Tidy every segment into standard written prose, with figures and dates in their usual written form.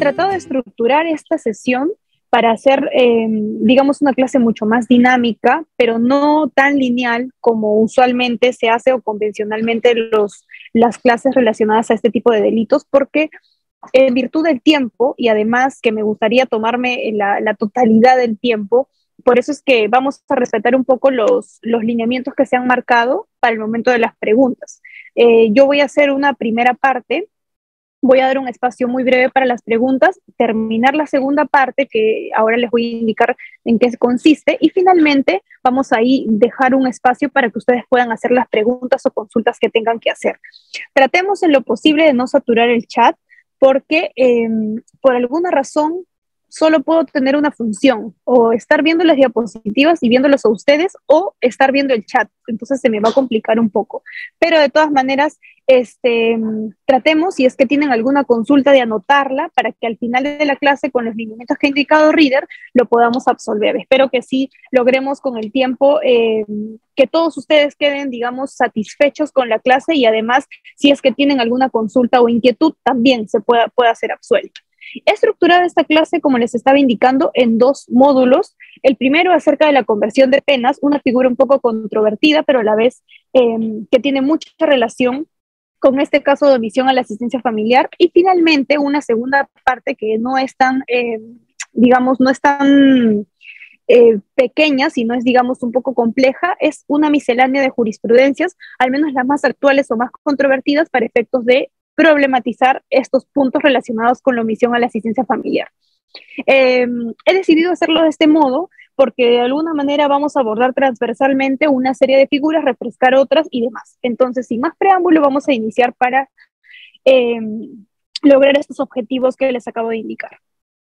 tratado de estructurar esta sesión para hacer, digamos, una clase mucho más dinámica, pero no tan lineal como usualmente se hace o convencionalmente las clases relacionadas a este tipo de delitos, porque en virtud del tiempo y además que me gustaría tomarme la totalidad del tiempo, por eso es que vamos a respetar un poco los lineamientos que se han marcado para el momento de las preguntas. Yo voy a hacer una primera parte. Voy a dar un espacio muy breve para las preguntas, terminar la segunda parte, que ahora les voy a indicar en qué consiste, y finalmente vamos a ahí dejar un espacio para que ustedes puedan hacer las preguntas o consultas que tengan que hacer. Tratemos en lo posible de no saturar el chat, porque por alguna razón solo puedo tener una función, o estar viendo las diapositivas y viéndolos a ustedes, o estar viendo el chat, entonces se me va a complicar un poco. Pero de todas maneras, tratemos, si es que tienen alguna consulta, de anotarla para que al final de la clase, con los lineamientos que ha indicado Reader, lo podamos absolver. Espero que sí logremos con el tiempo que todos ustedes queden, digamos, satisfechos con la clase, y además, si es que tienen alguna consulta o inquietud, también se pueda ser absuelta. He estructurado esta clase, como les estaba indicando, en dos módulos. El primero acerca de la conversión de penas, una figura un poco controvertida, pero a la vez que tiene mucha relación con este caso de omisión a la asistencia familiar. Y finalmente una segunda parte que no es tan, digamos, no es tan pequeña, sino es, digamos, un poco compleja. Es una miscelánea de jurisprudencias, al menos las más actuales o más controvertidas, para efectos de problematizar estos puntos relacionados con la omisión a la asistencia familiar. He decidido hacerlo de este modo porque de alguna manera vamos a abordar transversalmente una serie de figuras, refrescar otras y demás. Entonces, sin más preámbulo, vamos a iniciar para lograr estos objetivos que les acabo de indicar.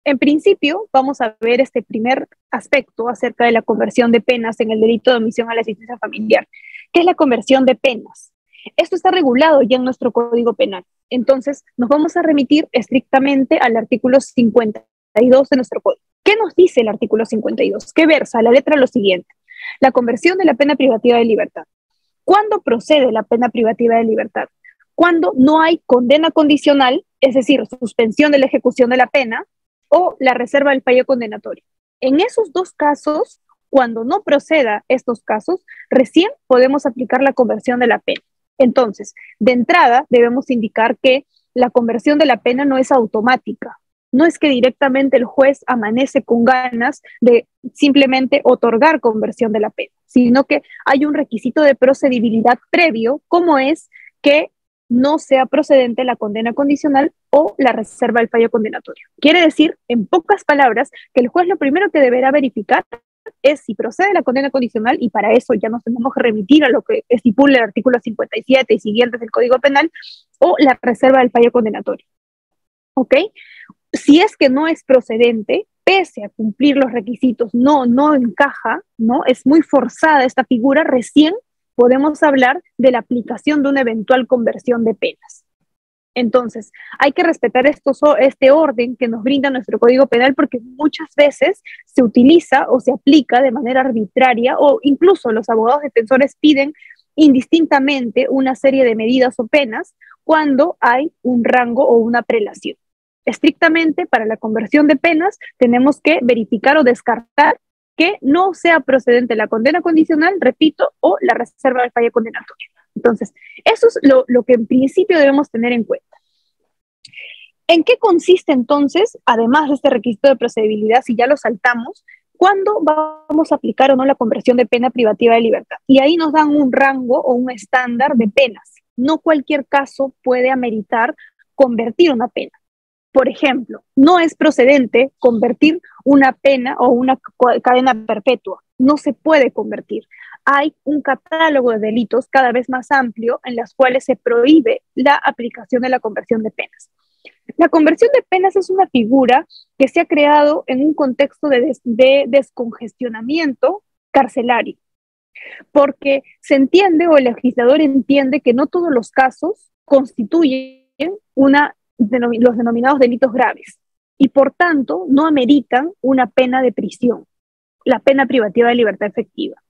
En principio, vamos a ver este primer aspecto acerca de la conversión de penas en el delito de omisión a la asistencia familiar. ¿Qué es la conversión de penas? Esto está regulado ya en nuestro Código Penal. Entonces, nos vamos a remitir estrictamente al artículo 52 de nuestro Código. ¿Qué nos dice el artículo 52? ¿Qué versa? La letra lo siguiente: la conversión de la pena privativa de libertad. ¿Cuándo procede la pena privativa de libertad? Cuando no hay condena condicional, es decir, suspensión de la ejecución de la pena, o la reserva del fallo condenatorio. En esos dos casos, cuando no proceda estos casos, recién podemos aplicar la conversión de la pena. Entonces, de entrada, debemos indicar que la conversión de la pena no es automática. No es que directamente el juez amanece con ganas de simplemente otorgar conversión de la pena, sino que hay un requisito de procedibilidad previo, como es que no sea procedente la condena condicional o la reserva del fallo condenatorio. Quiere decir, en pocas palabras, que el juez lo primero que deberá verificar es si procede la condena condicional, y para eso ya nos tenemos que remitir a lo que estipula el artículo 57 y siguientes del Código Penal, o la reserva del fallo condenatorio. ¿Ok? Si es que no es procedente, pese a cumplir los requisitos, no encaja, ¿no? Es muy forzada esta figura, recién podemos hablar de la aplicación de una eventual conversión de penas. Entonces, hay que respetar este orden que nos brinda nuestro Código Penal, porque muchas veces se utiliza o se aplica de manera arbitraria, o incluso los abogados defensores piden indistintamente una serie de medidas o penas cuando hay un rango o una prelación. Estrictamente, para la conversión de penas, tenemos que verificar o descartar que no sea procedente la condena condicional, repito, o la reserva del fallo condenatorio. Entonces, eso es lo que en principio debemos tener en cuenta. ¿En qué consiste entonces, además de este requisito de procedibilidad, si ya lo saltamos, cuándo vamos a aplicar o no la conversión de pena privativa de libertad? Y ahí nos dan un rango o un estándar de penas. No cualquier caso puede ameritar convertir una pena. Por ejemplo, no es procedente convertir una pena o una cadena perpetua. No se puede convertir. Hay un catálogo de delitos cada vez más amplio en los cuales se prohíbe la aplicación de la conversión de penas. La conversión de penas es una figura que se ha creado en un contexto de descongestionamiento carcelario, porque se entiende, o el legislador entiende, que no todos los casos constituyen los denominados delitos graves, y por tanto no ameritan una pena de prisión, la pena privativa de libertad efectiva.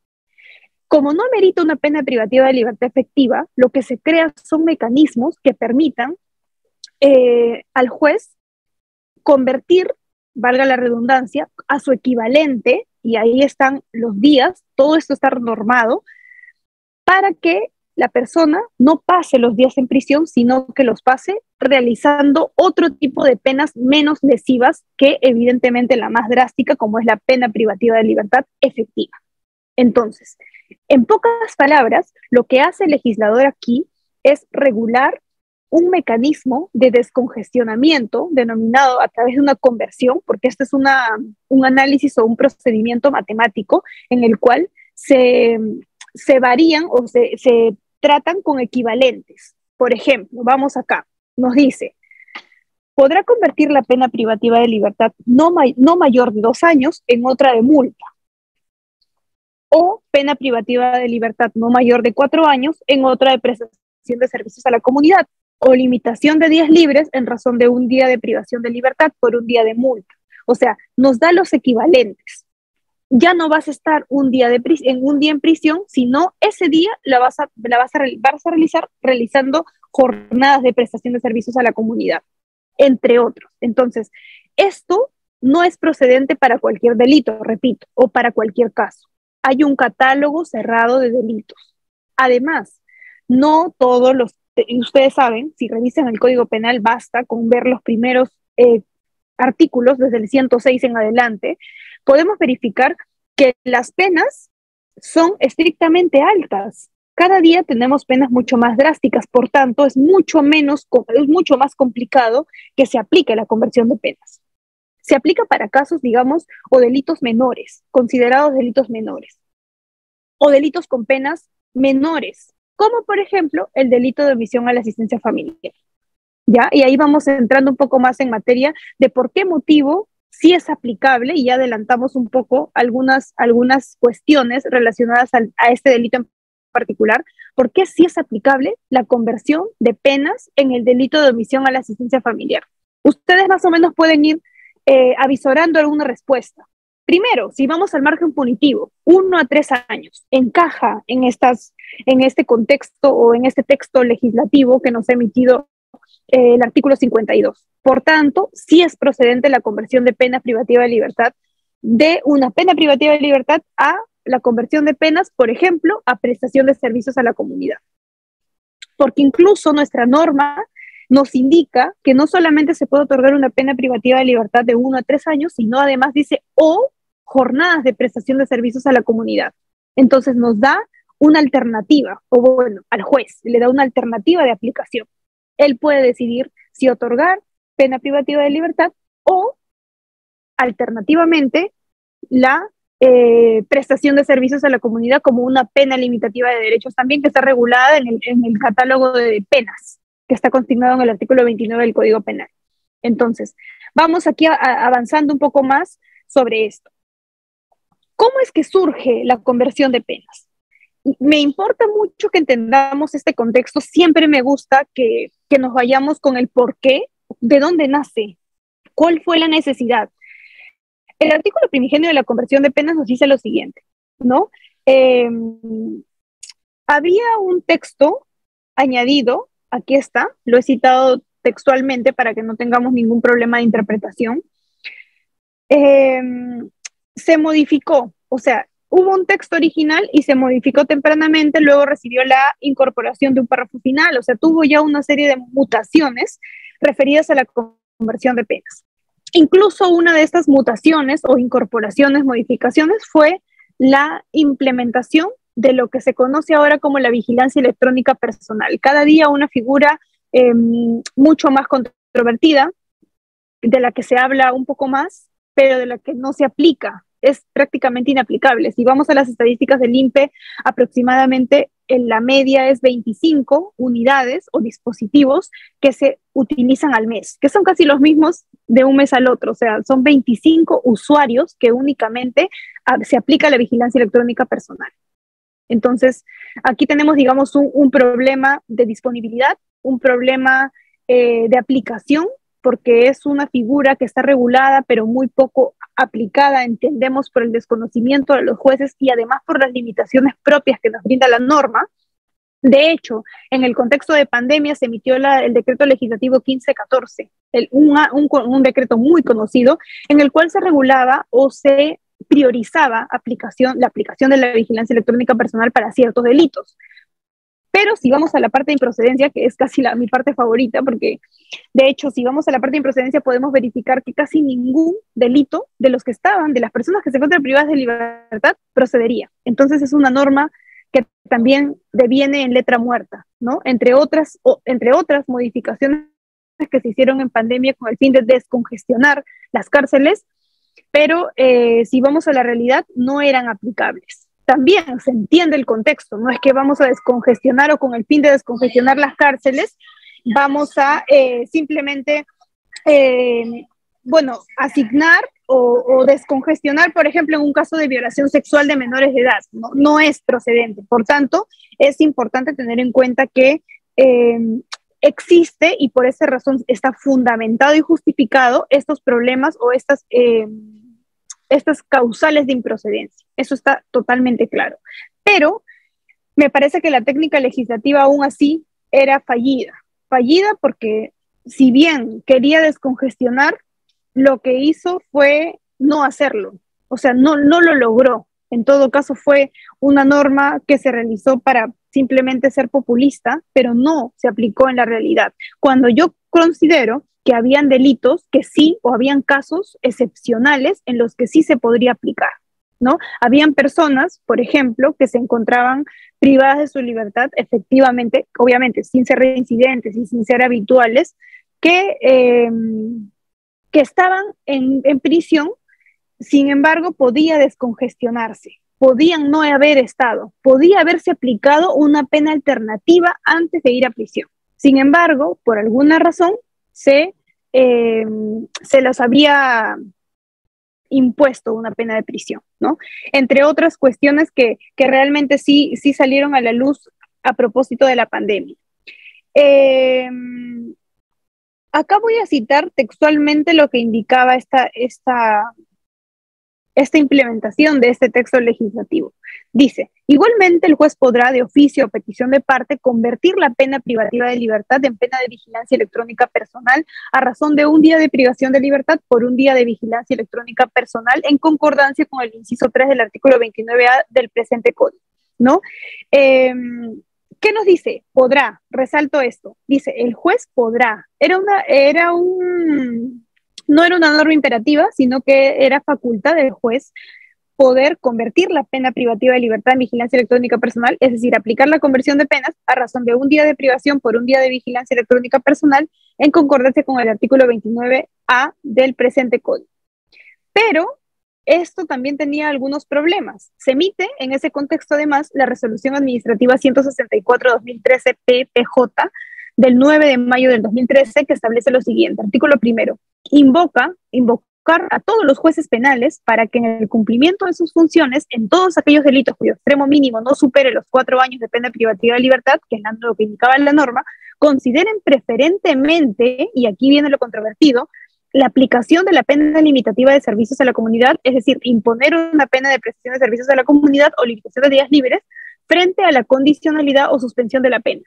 Como no amerita una pena privativa de libertad efectiva, lo que se crea son mecanismos que permitan al juez convertir, valga la redundancia, a su equivalente, y ahí están los días, todo esto está normado, para que la persona no pase los días en prisión, sino que los pase realizando otro tipo de penas menos lesivas que evidentemente la más drástica, como es la pena privativa de libertad efectiva. Entonces, en pocas palabras, lo que hace el legislador aquí es regular un mecanismo de descongestionamiento denominado a través de una conversión, porque este es un análisis o un procedimiento matemático en el cual se varían o se tratan con equivalentes. Por ejemplo, vamos acá, nos dice, podrá convertir la pena privativa de libertad no mayor de 2 años en otra de multa, o pena privativa de libertad no mayor de 4 años en otra de prestación de servicios a la comunidad, o limitación de días libres en razón de un día de privación de libertad por un día de multa. O sea, nos da los equivalentes. Ya no vas a estar un día en prisión, sino ese día la vas a realizar realizando jornadas de prestación de servicios a la comunidad, entre otros. Entonces, esto no es procedente para cualquier delito, repito, o para cualquier caso. Hay un catálogo cerrado de delitos. Además, no todos los, ustedes saben, si revisan el Código Penal, basta con ver los primeros artículos, desde el 106 en adelante, podemos verificar que las penas son estrictamente altas. Cada día tenemos penas mucho más drásticas, por tanto, es mucho más complicado que se aplique la conversión de penas. Se aplica para casos, digamos, o delitos menores, considerados delitos menores, o delitos con penas menores, como por ejemplo el delito de omisión a la asistencia familiar. ¿Ya? Y ahí vamos entrando un poco más en materia de por qué motivo sí es aplicable, y ya adelantamos un poco algunas cuestiones relacionadas a este delito en particular, por qué sí es aplicable la conversión de penas en el delito de omisión a la asistencia familiar. Ustedes más o menos pueden ir avisorando alguna respuesta. Primero, si vamos al margen punitivo, 1 a 3 años, encaja en este contexto o en este texto legislativo que nos ha emitido el artículo 52. Por tanto, sí es procedente la conversión de pena privativa de libertad de una pena privativa de libertad a la conversión de penas, por ejemplo, a prestación de servicios a la comunidad. Porque incluso nuestra norma nos indica que no solamente se puede otorgar una pena privativa de libertad de 1 a 3 años, sino además dice, o jornadas de prestación de servicios a la comunidad. Entonces nos da una alternativa, o bueno, al juez le da una alternativa de aplicación. Él puede decidir si otorgar pena privativa de libertad o, alternativamente, la prestación de servicios a la comunidad como una pena limitativa de derechos también, que está regulada en el catálogo de penas, que está consignado en el artículo 29 del Código Penal. Entonces, vamos aquí avanzando un poco más sobre esto. ¿Cómo es que surge la conversión de penas? Me importa mucho que entendamos este contexto. Siempre me gusta que nos vayamos con el por qué, de dónde nace, cuál fue la necesidad. El artículo primigenio de la conversión de penas nos dice lo siguiente, ¿no? Había un texto añadido, aquí está, lo he citado textualmente para que no tengamos ningún problema de interpretación. Se modificó, o sea, hubo un texto original y se modificó tempranamente, luego recibió la incorporación de un párrafo final, o sea, tuvo ya una serie de mutaciones referidas a la conversión de penas. Incluso una de estas mutaciones o incorporaciones, modificaciones, fue la implementación de lo que se conoce ahora como la vigilancia electrónica personal. Cada día una figura mucho más controvertida, de la que se habla un poco más, pero de la que no se aplica, es prácticamente inaplicable. Si vamos a las estadísticas del INPE, aproximadamente en la media es 25 unidades o dispositivos que se utilizan al mes, que son casi los mismos de un mes al otro, o sea, son 25 usuarios que únicamente se aplica la vigilancia electrónica personal. Entonces, aquí tenemos, digamos, un problema de disponibilidad, un problema de aplicación, porque es una figura que está regulada, pero muy poco aplicada, entendemos, por el desconocimiento de los jueces y además por las limitaciones propias que nos brinda la norma. De hecho, en el contexto de pandemia se emitió el decreto legislativo 1514, un decreto muy conocido, en el cual se regulaba o se priorizaba la aplicación de la vigilancia electrónica personal para ciertos delitos. Pero si vamos a la parte de improcedencia, que es casi mi parte favorita, porque de hecho, si vamos a la parte de improcedencia, podemos verificar que casi ningún delito de los que estaban, de las personas que se encuentran privadas de libertad, procedería. Entonces es una norma que también deviene en letra muerta, ¿no? Entre otras modificaciones que se hicieron en pandemia con el fin de descongestionar las cárceles, pero si vamos a la realidad, no eran aplicables. También se entiende el contexto, no es que vamos a descongestionar o con el fin de descongestionar las cárceles, vamos a simplemente, asignar o descongestionar, por ejemplo, en un caso de violación sexual de menores de edad. No es procedente. Por tanto, es importante tener en cuenta que existe y por esa razón está fundamentado y justificado estos problemas o estas causales de improcedencia. Eso está totalmente claro. Pero me parece que la técnica legislativa aún así era fallida. Fallida porque si bien quería descongestionar, lo que hizo fue no hacerlo. O sea, no lo logró. En todo caso, fue una norma que se realizó para simplemente ser populista, pero no se aplicó en la realidad. Cuando yo considero que habían delitos que sí, o habían casos excepcionales en los que sí se podría aplicar, ¿no? Habían personas, por ejemplo, que se encontraban privadas de su libertad, efectivamente, obviamente, sin ser reincidentes y sin ser habituales, que estaban en prisión, sin embargo, podía descongestionarse, podían no haber estado, podía haberse aplicado una pena alternativa antes de ir a prisión. Sin embargo, por alguna razón, se los había impuesto una pena de prisión, ¿no? Entre otras cuestiones que realmente sí salieron a la luz a propósito de la pandemia. Acá voy a citar textualmente lo que indicaba esta implementación de este texto legislativo. Dice, igualmente el juez podrá, de oficio o petición de parte, convertir la pena privativa de libertad en pena de vigilancia electrónica personal a razón de un día de privación de libertad por un día de vigilancia electrónica personal en concordancia con el inciso 3 del artículo 29A del presente código, ¿no? ¿Qué nos dice? Podrá, resalto esto, dice, el juez podrá, no era una norma imperativa, sino que era facultad del juez poder convertir la pena privativa de libertad en vigilancia electrónica personal, es decir, aplicar la conversión de penas a razón de un día de privación por un día de vigilancia electrónica personal en concordancia con el artículo 29A del presente código. Pero esto también tenía algunos problemas. Se emite en ese contexto, además, la resolución administrativa 164/2013 PPJ del 9 de mayo del 2013, que establece lo siguiente. Artículo primero. Invocar a todos los jueces penales para que en el cumplimiento de sus funciones, en todos aquellos delitos cuyo extremo mínimo no supere los 4 años de pena privativa de libertad, que es lo que indicaba la norma, consideren preferentemente, y aquí viene lo controvertido, la aplicación de la pena limitativa de servicios a la comunidad, es decir, imponer una pena de prestación de servicios a la comunidad o limitación de días libres frente a la condicionalidad o suspensión de la pena.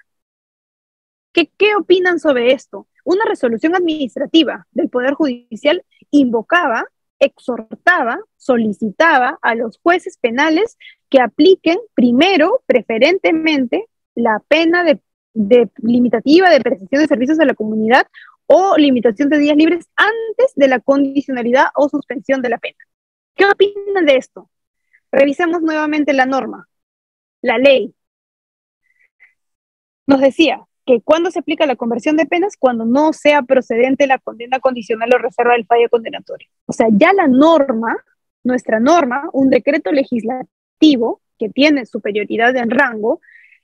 ¿Qué opinan sobre esto? Una resolución administrativa del Poder Judicial invocaba, exhortaba, solicitaba a los jueces penales que apliquen primero, preferentemente, la pena de limitativa de prestación de servicios a la comunidad o limitación de días libres antes de la condicionalidad o suspensión de la pena. ¿Qué opinan de esto? Revisemos nuevamente la norma, la ley. Nos decía que cuando se aplica la conversión de penas, cuando no sea procedente la condena condicional o reserva del fallo condenatorio. O sea, ya la norma, nuestra norma, un decreto legislativo que tiene superioridad en rango,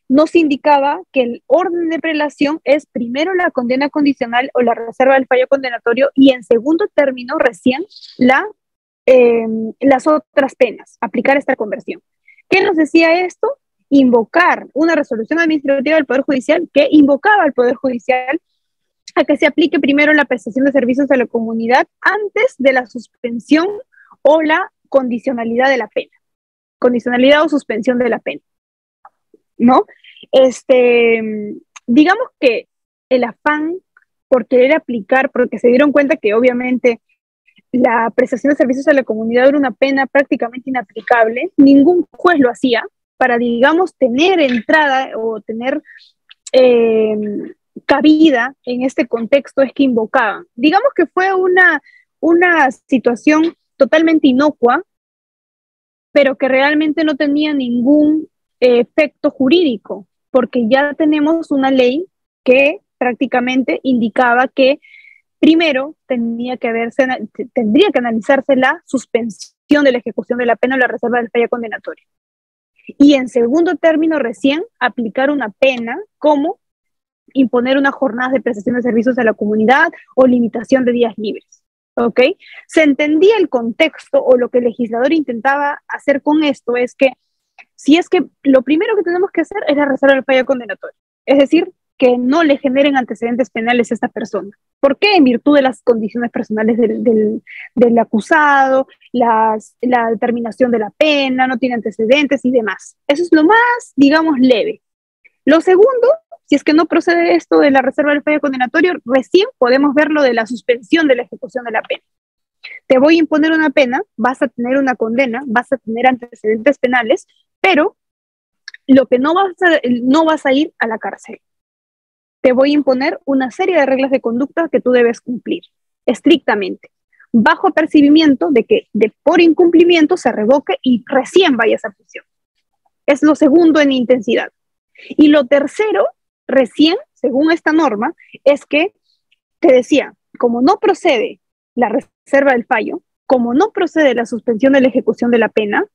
nos indicaba que el orden de prelación es primero la condena condicional o la reserva del fallo condenatorio y en segundo término recién las otras penas, aplicar esta conversión. ¿Qué nos decía esto? Invocar una resolución administrativa del Poder Judicial que invocaba al Poder Judicial a que se aplique primero la prestación de servicios a la comunidad antes de la suspensión o la condicionalidad de la pena. Condicionalidad o suspensión de la pena. ¿no? Digamos que el afán por querer aplicar, porque se dieron cuenta que obviamente la prestación de servicios a la comunidad era una pena prácticamente inaplicable, ningún juez lo hacía para, digamos, tener entrada o tener eh, cabida en este contexto es que invocaban. Digamos que fue una situación totalmente inocua, pero que realmente no tenía ningún efecto jurídico, porque ya tenemos una ley que prácticamente indicaba que primero tendría que analizarse la suspensión de la ejecución de la pena o la reserva del fallo condenatorio. Y en segundo término, recién aplicar una pena como imponer unas jornadas de prestación de servicios a la comunidad o limitación de días libres. ¿Ok? Se entendía el contexto o lo que el legislador intentaba hacer con esto es que si es que lo primero que tenemos que hacer es la reserva del fallo condenatorio, es decir, que no le generen antecedentes penales a esta persona. ¿Por qué? En virtud de las condiciones personales del acusado, la determinación de la pena, no tiene antecedentes y demás. Eso es lo más, digamos, leve. Lo segundo, si es que no procede esto de la reserva del fallo condenatorio, recién podemos ver lo de la suspensión de la ejecución de la pena. Te voy a imponer una pena, vas a tener una condena, vas a tener antecedentes penales, pero lo que no vas a ir a la cárcel. Te voy a imponer una serie de reglas de conducta que tú debes cumplir, estrictamente, bajo apercibimiento de que por incumplimiento se revoque y recién vayas a prisión. Es lo segundo en intensidad. Y lo tercero, recién, según esta norma, es que te decía, como no procede la reserva del fallo, como no procede la suspensión de la ejecución de la pena,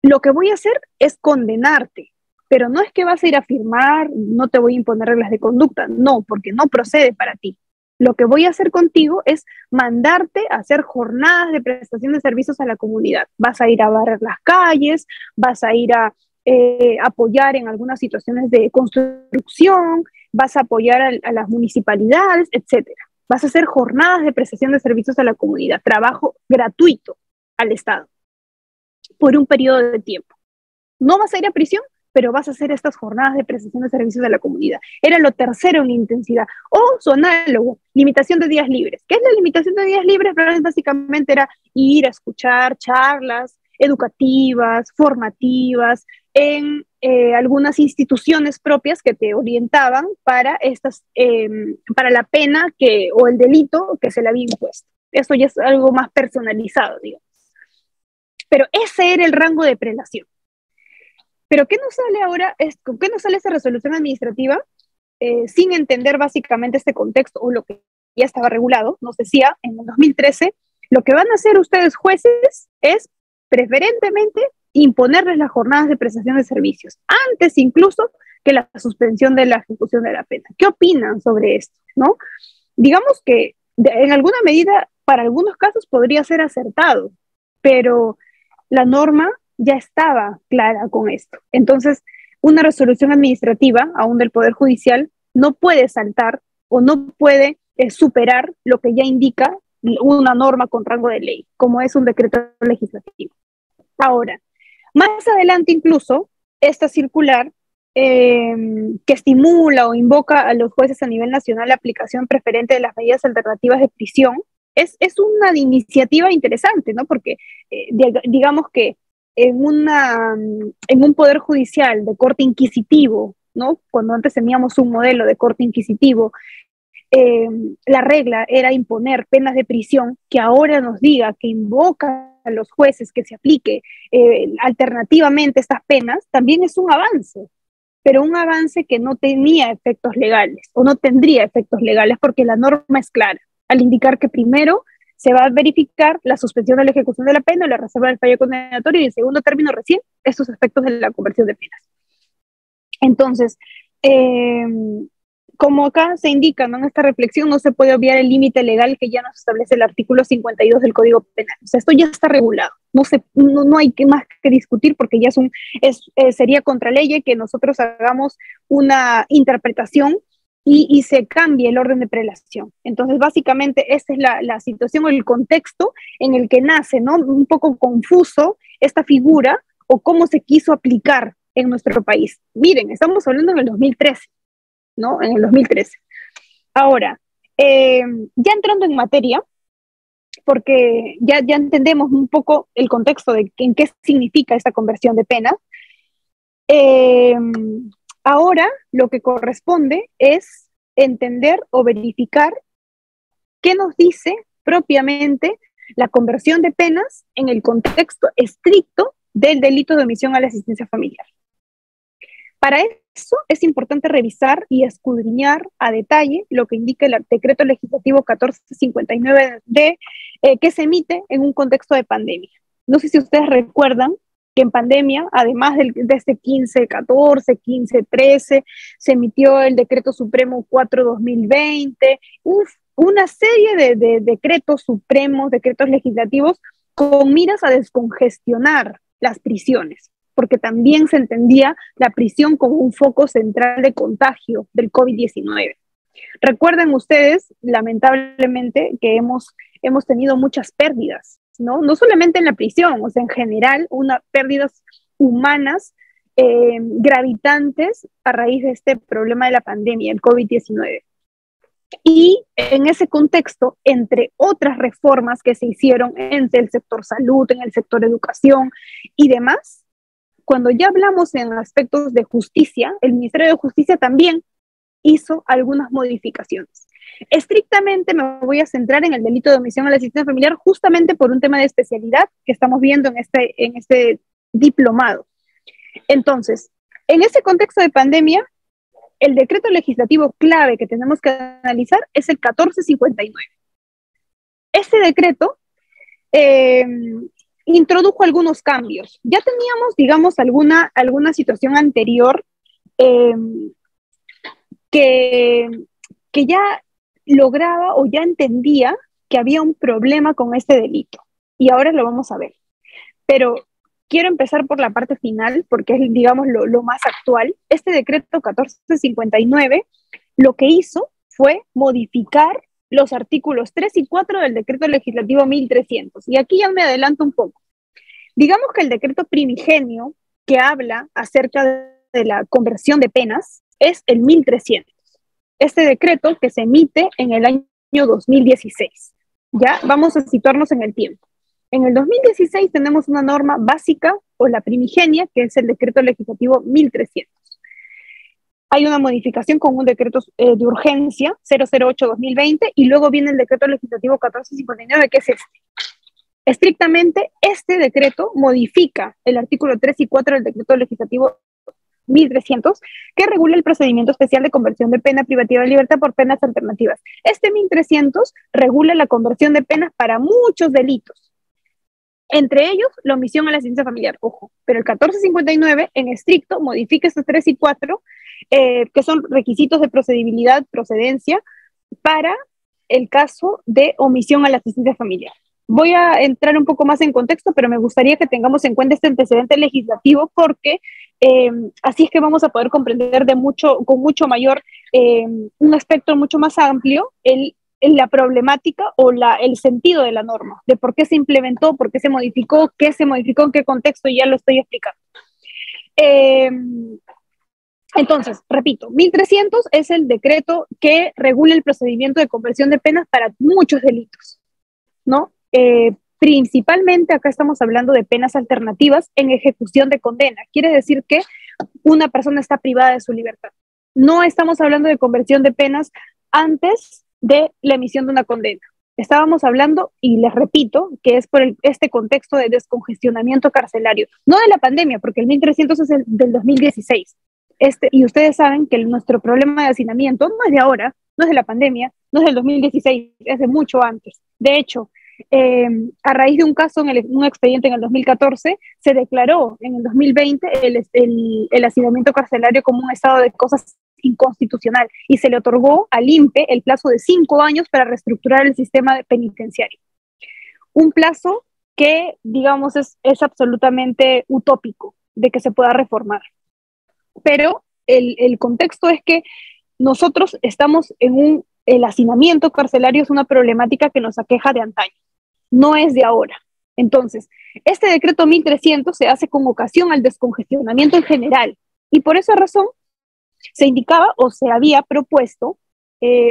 lo que voy a hacer es condenarte, pero no es que vas a ir a firmar, no te voy a imponer reglas de conducta, no, porque no procede para ti. Lo que voy a hacer contigo es mandarte a hacer jornadas de prestación de servicios a la comunidad. Vas a ir a barrer las calles, vas a ir a apoyar en algunas situaciones de construcción, vas a apoyar a las municipalidades, etcétera. Vas a hacer jornadas de prestación de servicios a la comunidad, trabajo gratuito al Estado por un periodo de tiempo. No vas a ir a prisión, pero vas a hacer estas jornadas de prestación de servicios a la comunidad. Era lo tercero en intensidad. O su análogo, limitación de días libres. ¿Qué es la limitación de días libres? Básicamente era ir a escuchar charlas educativas, formativas, en algunas instituciones propias que te orientaban para para la pena o el delito que se le había impuesto. Esto ya es algo más personalizado, digamos. Pero ese era el rango de prelación. Pero ¿qué nos sale ahora? ¿Qué nos sale esa resolución administrativa? Sin entender básicamente este contexto o lo que ya estaba regulado, nos decía en el 2013, lo que van a hacer ustedes jueces es preferentemente imponerles las jornadas de prestación de servicios, antes incluso que la suspensión de la ejecución de la pena. ¿Qué opinan sobre esto? ¿No? Digamos que en alguna medida, para algunos casos podría ser acertado, pero la norma ya estaba clara con esto. Entonces, una resolución administrativa, aún del Poder Judicial, no puede saltar o no puede superar lo que ya indica una norma con rango de ley, como es un decreto legislativo. Ahora, más adelante incluso, esta circular que estimula o invoca a los jueces a nivel nacional la aplicación preferente de las medidas alternativas de prisión, es una iniciativa interesante, ¿no? Porque digamos que en un poder judicial de corte inquisitivo, ¿no? Cuando antes teníamos un modelo de corte inquisitivo, la regla era imponer penas de prisión, que ahora nos diga que invoca a los jueces que se aplique alternativamente estas penas, también es un avance, pero un avance que no tenía efectos legales o no tendría efectos legales porque la norma es clara, al indicar que primero se va a verificar la suspensión de la ejecución de la pena o la reserva del fallo condenatorio y en segundo término recién estos aspectos de la conversión de penas. Entonces, como acá se indica, ¿no? En esta reflexión no se puede obviar el límite legal que ya nos establece el artículo 52 del Código Penal. O sea, esto ya está regulado. No hay más que discutir porque ya sería contra ley que nosotros hagamos una interpretación y se cambie el orden de prelación. Entonces, básicamente, esta es la situación o el contexto en el que nace, ¿no? Un poco confuso esta figura o cómo se quiso aplicar en nuestro país. Miren, estamos hablando en el 2013, ¿no? En el 2013. Ahora, ya entrando en materia, porque ya entendemos un poco el contexto de en qué significa esta conversión de pena, eh, ahora lo que corresponde es entender o verificar qué nos dice propiamente la conversión de penas en el contexto estricto del delito de omisión a la asistencia familiar. Para eso es importante revisar y escudriñar a detalle lo que indica el decreto legislativo 1459 que se emite en un contexto de pandemia. No sé si ustedes recuerdan que en pandemia, además de este 1514, 1513, se emitió el decreto supremo 4/2020, una serie de decretos supremos, decretos legislativos con miras a descongestionar las prisiones, porque también se entendía la prisión como un foco central de contagio del COVID-19. Recuerden ustedes, lamentablemente, que hemos tenido muchas pérdidas, ¿no? No solamente en la prisión, o sea, en general, pérdidas humanas gravitantes a raíz de este problema de la pandemia, el COVID-19. Y en ese contexto, entre otras reformas que se hicieron en el sector salud, en el sector educación y demás, cuando ya hablamos en aspectos de justicia, el Ministerio de Justicia también hizo algunas modificaciones. Estrictamente me voy a centrar en el delito de omisión a la asistencia familiar justamente por un tema de especialidad que estamos viendo en este diplomado. Entonces, en ese contexto de pandemia, el decreto legislativo clave que tenemos que analizar es el 1459. Este decreto introdujo algunos cambios. Ya teníamos, digamos, alguna situación anterior que ya lograba o ya entendía que había un problema con este delito. Y ahora lo vamos a ver. Pero quiero empezar por la parte final, porque es, digamos, lo más actual. Este decreto 1459 lo que hizo fue modificar los artículos 3 y 4 del decreto legislativo 1300. Y aquí ya me adelanto un poco. Digamos que el decreto primigenio que habla acerca de la conversión de penas es el 1300. Este decreto que se emite en el año 2016. Ya vamos a situarnos en el tiempo. En el 2016 tenemos una norma básica o la primigenia, que es el decreto legislativo 1300. Hay una modificación con un decreto de urgencia 008-2020 y luego viene el decreto legislativo 1459, que es este. Estrictamente, este decreto modifica el artículo 3 y 4 del decreto legislativo 1300, que regula el procedimiento especial de conversión de pena privativa de libertad por penas alternativas. Este 1300 regula la conversión de penas para muchos delitos, entre ellos la omisión a la asistencia familiar, ojo, pero el 1459 en estricto modifica estos 3 y 4, que son requisitos de procedibilidad, procedencia, para el caso de omisión a la asistencia familiar. Voy a entrar un poco más en contexto, pero me gustaría que tengamos en cuenta este antecedente legislativo porque así es que vamos a poder comprender con mucho mayor, un aspecto mucho más amplio, la problemática o el sentido de la norma, de por qué se implementó, por qué se modificó, en qué contexto, ya lo estoy explicando. Entonces, repito, 1300 es el decreto que regula el procedimiento de conversión de penas para muchos delitos, ¿no? Principalmente acá estamos hablando de penas alternativas en ejecución de condena. Quiere decir que una persona está privada de su libertad. No estamos hablando de conversión de penas antes de la emisión de una condena. Estábamos hablando, y les repito, que es por este contexto de descongestionamiento carcelario, no de la pandemia, porque el 1300 es del 2016. Y ustedes saben que nuestro problema de hacinamiento no es de ahora, no es de la pandemia, no es del 2016, es de mucho antes. De hecho, a raíz de un caso, un expediente en el 2014, se declaró en el 2020 el hacinamiento carcelario como un estado de cosas inconstitucional y se le otorgó al INPE el plazo de 5 años para reestructurar el sistema penitenciario. Un plazo que, digamos, es absolutamente utópico de que se pueda reformar. Pero el contexto es que nosotros estamos el hacinamiento carcelario es una problemática que nos aqueja de antaño, no es de ahora. Entonces, este decreto 1300 se hace con ocasión al descongestionamiento en general, y por esa razón se indicaba o se había propuesto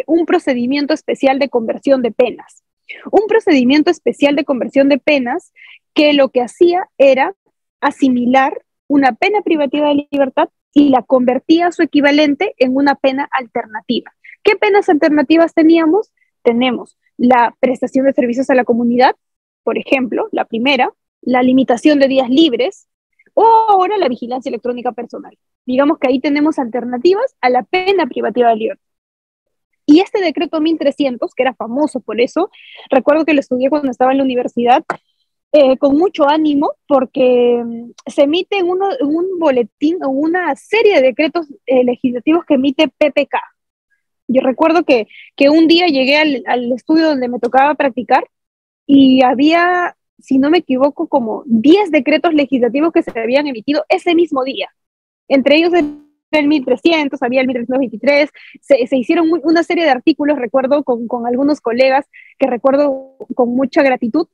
un procedimiento especial de conversión de penas. Un procedimiento especial de conversión de penas que lo que hacía era asimilar una pena privativa de libertad y la convertía a su equivalente en una pena alternativa. ¿Qué penas alternativas teníamos? Tenemos la prestación de servicios a la comunidad, por ejemplo, la primera, la limitación de días libres, o ahora la vigilancia electrónica personal. Digamos que ahí tenemos alternativas a la pena privativa de libertad. Y este decreto 1300, que era famoso por eso, recuerdo que lo estudié cuando estaba en la universidad, con mucho ánimo, porque se emite en un boletín o una serie de decretos legislativos que emite PPK. Yo recuerdo que un día llegué al estudio donde me tocaba practicar y había, si no me equivoco, como 10 decretos legislativos que se habían emitido ese mismo día. Entre ellos el 1300, había el 1323, se hicieron una serie de artículos, recuerdo, con algunos colegas que recuerdo con mucha gratitud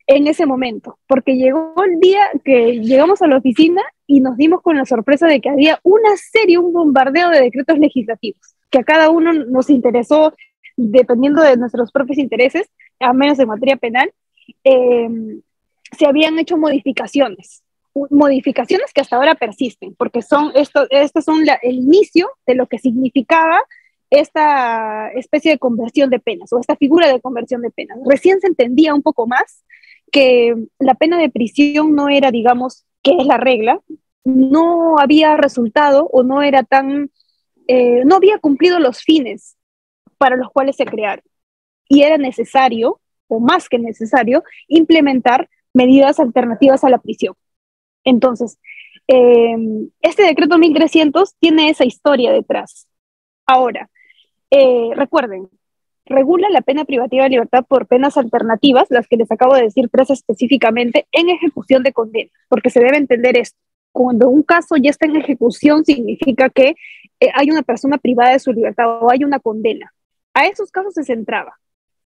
en ese momento, porque llegó el día que llegamos a la oficina y nos dimos con la sorpresa de que había una serie, un bombardeo de decretos legislativos, que a cada uno nos interesó dependiendo de nuestros propios intereses, a menos en materia penal, eh, se habían hecho modificaciones que hasta ahora persisten, porque estos son el inicio de lo que significaba esta especie de conversión de penas o esta figura de conversión de penas. Recién se entendía un poco más que la pena de prisión no era, digamos, que es la regla, no había resultado o no era no había cumplido los fines para los cuales se crearon. Y era necesario, o más que necesario, implementar medidas alternativas a la prisión. Entonces, este decreto 1300 tiene esa historia detrás. Ahora, recuerden, regula la pena privativa de libertad por penas alternativas, las que les acabo de decir tres específicamente, en ejecución de condena, porque se debe entender esto. Cuando un caso ya está en ejecución, significa que hay una persona privada de su libertad o hay una condena. A esos casos se centraba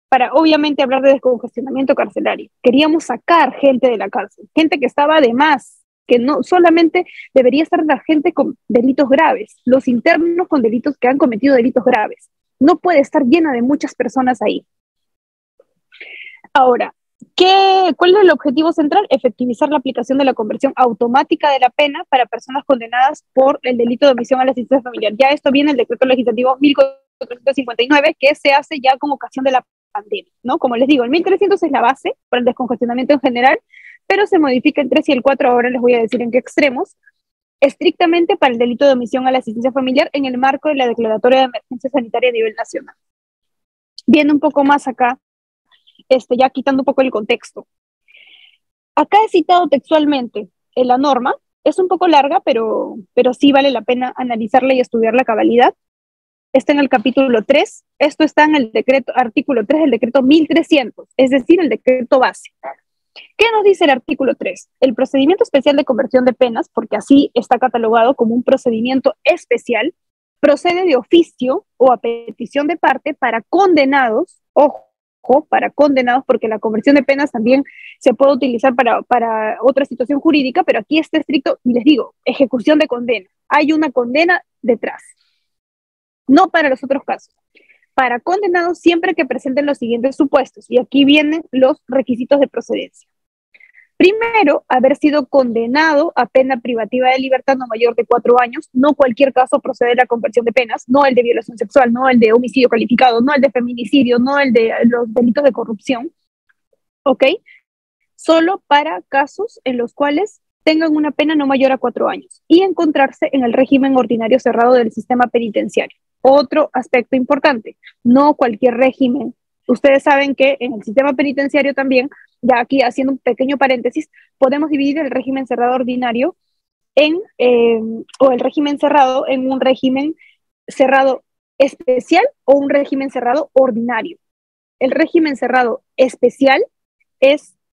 para obviamente hablar de descongestionamiento carcelario. Queríamos sacar gente de la cárcel, gente que estaba de más, que no solamente debería estar la gente con delitos graves, los internos con delitos que han cometido delitos graves. No puede estar llena de muchas personas ahí. Ahora, ¿cuál es el objetivo central? Efectivizar la aplicación de la conversión automática de la pena para personas condenadas por el delito de omisión a la asistencia familiar. Ya esto viene en el decreto legislativo 1459, que se hace ya con ocasión de la pandemia, ¿no? Como les digo, el 1300 es la base para el descongestionamiento en general, pero se modifica el 3 y el 4, ahora les voy a decir en qué extremos, estrictamente para el delito de omisión a la asistencia familiar en el marco de la declaratoria de emergencia sanitaria a nivel nacional. Viendo un poco más acá, ya quitando un poco el contexto. Acá he citado textualmente la norma, es un poco larga, pero sí vale la pena analizarla y estudiar la cabalidad. Está en el capítulo 3, esto está en el decreto, artículo 3 del decreto 1300, es decir, el decreto base. ¿Qué nos dice el artículo 3? El procedimiento especial de conversión de penas, porque así está catalogado como un procedimiento especial, procede de oficio o a petición de parte para condenados, ojo, para condenados, porque la conversión de penas también se puede utilizar para otra situación jurídica, pero aquí está estricto, y les digo, ejecución de condena. Hay una condena detrás. No para los otros casos. Para condenados siempre que presenten los siguientes supuestos, y aquí vienen los requisitos de procedencia. Primero, haber sido condenado a pena privativa de libertad no mayor de 4 años. No cualquier caso procede de la conversión de penas, no el de violación sexual, no el de homicidio calificado, no el de feminicidio, no el de los delitos de corrupción. ¿Ok? Solo para casos en los cuales tengan una pena no mayor a 4 años y encontrarse en el régimen ordinario cerrado del sistema penitenciario. Otro aspecto importante, no cualquier régimen. Ustedes saben que en el sistema penitenciario también, ya aquí haciendo un pequeño paréntesis, podemos dividir el régimen cerrado ordinario o el régimen cerrado en un régimen cerrado especial o un régimen cerrado ordinario. El régimen cerrado especial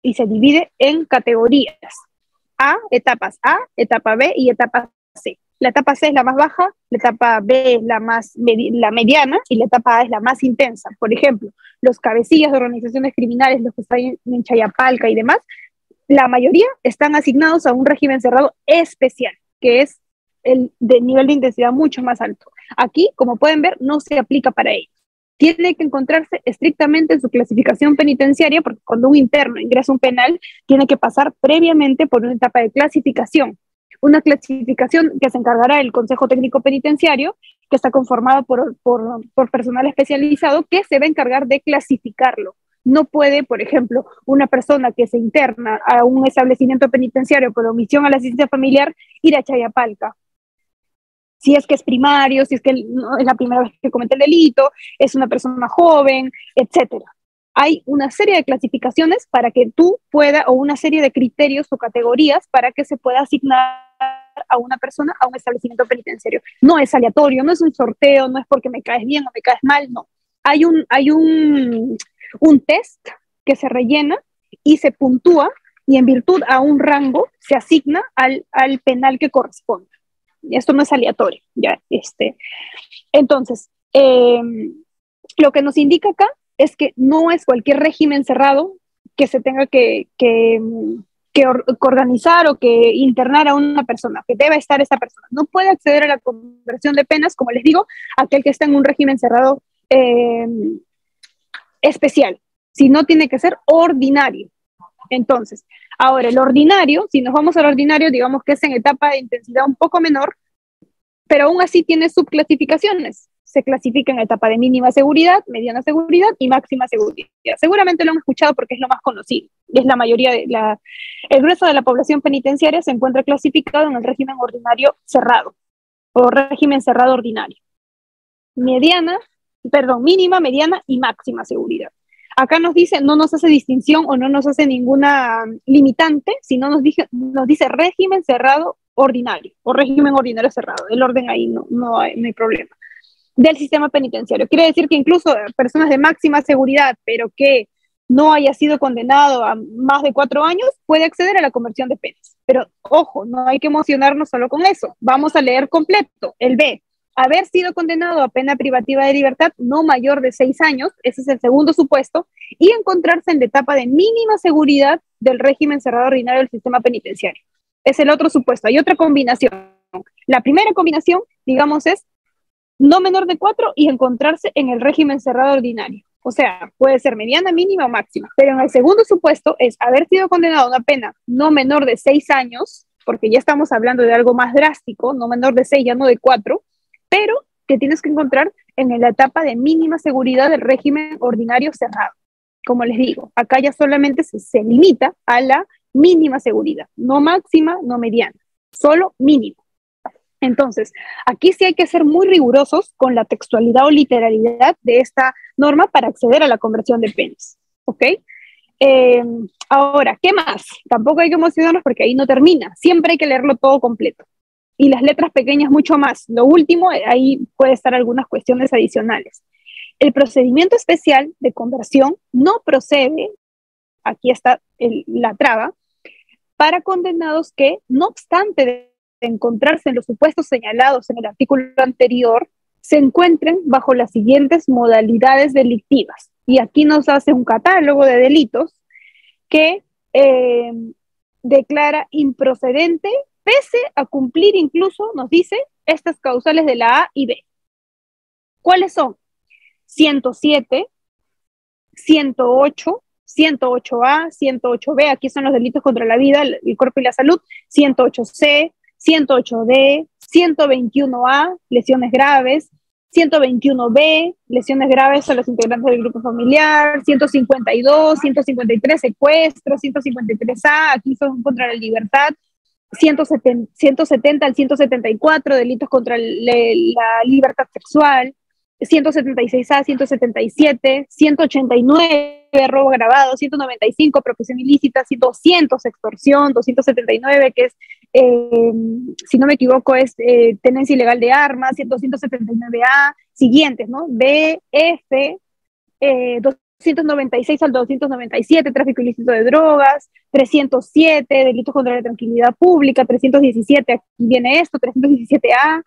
y se divide en categorías. Etapa A, etapa B y etapa C. la etapa C es la más baja, la etapa B es la mediana y la etapa A es la más intensa. Por ejemplo, los cabecillas de organizaciones criminales, los que están en Chayapalca y demás, la mayoría están asignados a un régimen cerrado especial, que es el de nivel de intensidad mucho más alto. Aquí, como pueden ver, no se aplica para ellos. Tiene que encontrarse estrictamente en su clasificación penitenciaria, porque cuando un interno ingresa a un penal, tiene que pasar previamente por una etapa de clasificación. Una clasificación que se encargará el Consejo Técnico Penitenciario, que está conformado por personal especializado, que se va a encargar de clasificarlo. No puede, por ejemplo, una persona que se interna a un establecimiento penitenciario por omisión a la asistencia familiar ir a Chayapalca. Si es que es primario, si es que no es la primera vez que comete el delito, es una persona joven, etcétera. Hay una serie de clasificaciones para que tú puedas, o una serie de criterios o categorías para que se pueda asignar a una persona a un establecimiento penitenciario. No es aleatorio, no es un sorteo, no es porque me caes bien o me caes mal, no. Hay un test que se rellena y se puntúa, y en virtud a un rango se asigna al penal que corresponde. Esto no es aleatorio, ya. Entonces, lo que nos indica acá es que no es cualquier régimen cerrado que se tenga que organizar o que internar a una persona, que deba estar esa persona. No puede acceder a la conversión de penas, como les digo, aquel que está en un régimen cerrado especial, sino tiene que ser ordinario. Entonces, ahora el ordinario, si nos vamos al ordinario, digamos que es en etapa de intensidad un poco menor, pero aún así tiene subclasificaciones. Se clasifica en etapa de mínima seguridad, mediana seguridad y máxima seguridad. Seguramente lo han escuchado porque es lo más conocido. Es la mayoría el grueso de la población penitenciaria se encuentra clasificado en el régimen ordinario cerrado o régimen cerrado ordinario. Mínima, mediana y máxima seguridad. Acá nos dice, no nos hace distinción o no nos hace ninguna limitante, sino nos dice régimen cerrado ordinario o régimen ordinario cerrado. El orden ahí no hay problema. Del sistema penitenciario. Quiere decir que incluso personas de máxima seguridad, pero que no haya sido condenado a más de 4 años, puede acceder a la conversión de penas. Pero ojo, no hay que emocionarnos solo con eso. Vamos a leer completo. El B, haber sido condenado a pena privativa de libertad no mayor de 6 años, ese es el segundo supuesto, y encontrarse en la etapa de mínima seguridad del régimen cerrado ordinario del sistema penitenciario. Es el otro supuesto. Hay otra combinación. La primera combinación, digamos, es no menor de 4 y encontrarse en el régimen cerrado ordinario. O sea, puede ser mediana, mínima o máxima. Pero en el segundo supuesto es haber sido condenado a una pena no menor de 6 años, porque ya estamos hablando de algo más drástico, no menor de 6, ya no de 4, pero que tienes que encontrar en la etapa de mínima seguridad del régimen ordinario cerrado. Como les digo, acá ya solamente se limita a la mínima seguridad, no máxima, no mediana, solo mínimo. Entonces, aquí sí hay que ser muy rigurosos con la textualidad o literalidad de esta norma para acceder a la conversión de penas, ¿ok? Ahora, ¿qué más? Tampoco hay que emocionarnos porque ahí no termina, siempre hay que leerlo todo completo. Y las letras pequeñas mucho más. Lo último, ahí puede estar algunas cuestiones adicionales. El procedimiento especial de conversión no procede, aquí está la traba, para condenados que, no obstante de encontrarse en los supuestos señalados en el artículo anterior, se encuentren bajo las siguientes modalidades delictivas. Y aquí nos hace un catálogo de delitos que declara improcedente, pese a cumplir incluso, nos dice, estas causales de la A y B. ¿Cuáles son? 107, 108, 108A, 108B, aquí son los delitos contra la vida, el cuerpo y la salud, 108C, 108D, 121A, lesiones graves, 121B, lesiones graves a los integrantes del grupo familiar, 152, 153, secuestro, 153A, aquí son contra la libertad, 170 al 174, delitos contra la libertad sexual, 176A, 177, 189, robo agravado, 195, apropiación ilícita, 200, extorsión, 279, que es, si no me equivoco, es tenencia ilegal de armas, 279A, siguientes, ¿no? B, F, 296 al 297, tráfico ilícito de drogas, 307, delitos contra la tranquilidad pública, 317, aquí viene esto, 317A,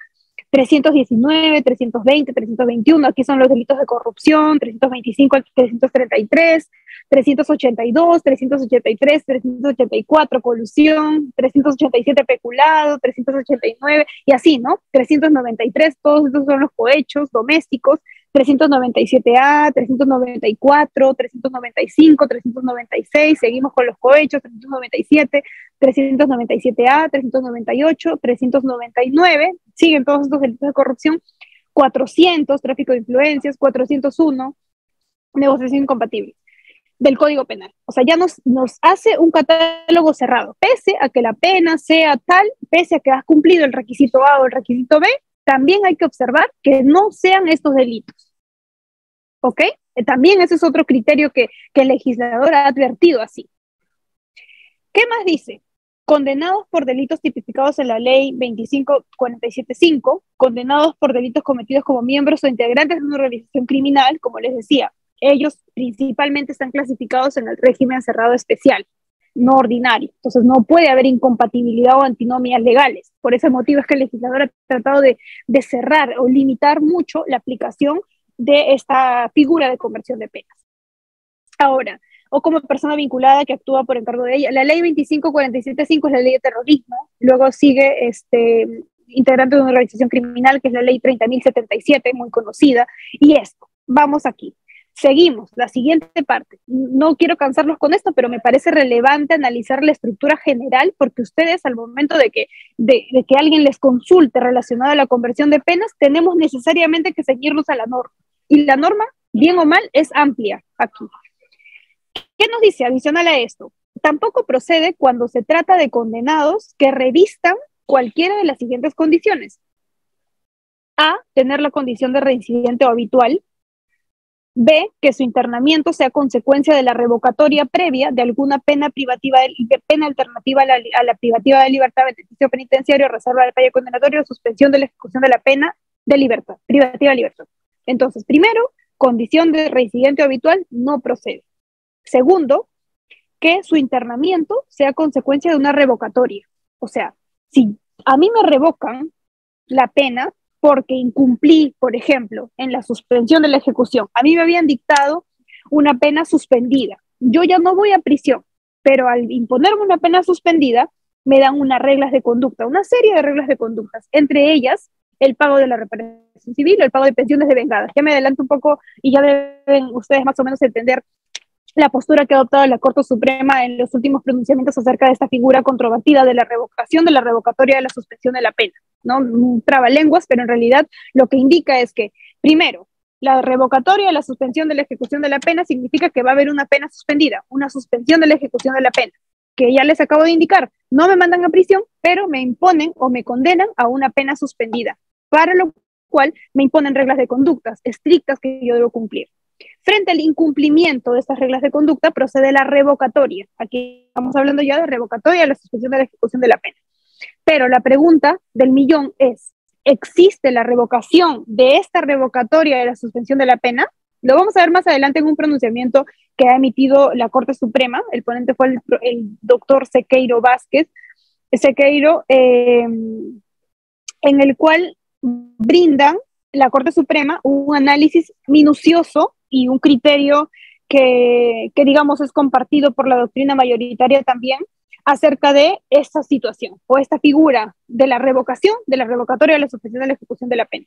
319, 320, 321, aquí son los delitos de corrupción, 325 al 333, 382, 383, 384, colusión, 387, peculado, 389, y así, ¿no? 393, todos estos son los cohechos domésticos, 397A, 394, 395, 396, seguimos con los cohechos, 397, 397A, 398, 399, siguen todos estos delitos de corrupción, 400, tráfico de influencias, 401, negociación incompatible del Código Penal. O sea, ya nos hace un catálogo cerrado, pese a que la pena sea tal, pese a que has cumplido el requisito A o el requisito B, también hay que observar que no sean estos delitos. ¿Ok? También ese es otro criterio que el legislador ha advertido así. ¿Qué más dice? Condenados por delitos tipificados en la ley 25.47.5, condenados por delitos cometidos como miembros o integrantes de una organización criminal, como les decía, ellos principalmente están clasificados en el régimen cerrado especial, no ordinario. Entonces no puede haber incompatibilidad o antinomias legales. Por ese motivo es que el legislador ha tratado de cerrar o limitar mucho la aplicación de esta figura de conversión de penas. Ahora, o como persona vinculada que actúa por encargo de ella. La ley 25.47.5 es la ley de terrorismo, luego sigue integrante de una organización criminal, que es la ley 30.077, muy conocida, y esto, vamos aquí. Seguimos, la siguiente parte. No quiero cansarlos con esto, pero me parece relevante analizar la estructura general, porque ustedes al momento de que alguien les consulte relacionado a la conversión de penas, tenemos necesariamente que seguirnos a la norma. Y la norma, bien o mal, es amplia aquí. ¿Qué nos dice adicional a esto? Tampoco procede cuando se trata de condenados que revistan cualquiera de las siguientes condiciones. A, tener la condición de reincidente o habitual. B, que su internamiento sea consecuencia de la revocatoria previa de alguna pena privativa de pena alternativa a la privativa de libertad, beneficio penitenciario, reserva del fallo condenatorio, suspensión de la ejecución de la pena de libertad, privativa de libertad. Entonces, primero, condición de reincidente o habitual no procede. Segundo, que su internamiento sea consecuencia de una revocatoria. O sea, si a mí me revocan la pena porque incumplí, por ejemplo, en la suspensión de la ejecución, a mí me habían dictado una pena suspendida. Yo ya no voy a prisión, pero al imponerme una pena suspendida, me dan unas reglas de conducta, una serie de reglas de conductas, entre ellas el pago de la reparación civil o el pago de pensiones de vengadas. Ya me adelanto un poco y ya deben ustedes más o menos entender la postura que ha adoptado la Corte Suprema en los últimos pronunciamientos acerca de esta figura controvertida de la revocación, de la revocatoria de la suspensión de la pena, ¿no? Trabalenguas, pero en realidad lo que indica es que, primero, la revocatoria de la suspensión de la ejecución de la pena significa que va a haber una pena suspendida, una suspensión de la ejecución de la pena, que ya les acabo de indicar, no me mandan a prisión, pero me imponen o me condenan a una pena suspendida, para lo cual me imponen reglas de conductas estrictas que yo debo cumplir. Frente al incumplimiento de estas reglas de conducta procede la revocatoria. Aquí estamos hablando ya de revocatoria de la suspensión de la ejecución de la pena. Pero la pregunta del millón es, ¿existe la revocación de esta revocatoria de la suspensión de la pena? Lo vamos a ver más adelante en un pronunciamiento que ha emitido la Corte Suprema. El ponente fue el doctor Sequeiro Vázquez. Sequeiro, en el cual brindan la Corte Suprema un análisis minucioso y un criterio que digamos es compartido por la doctrina mayoritaria también acerca de esta situación o esta figura de la revocación, de la revocatoria de la suspensión de la ejecución de la pena.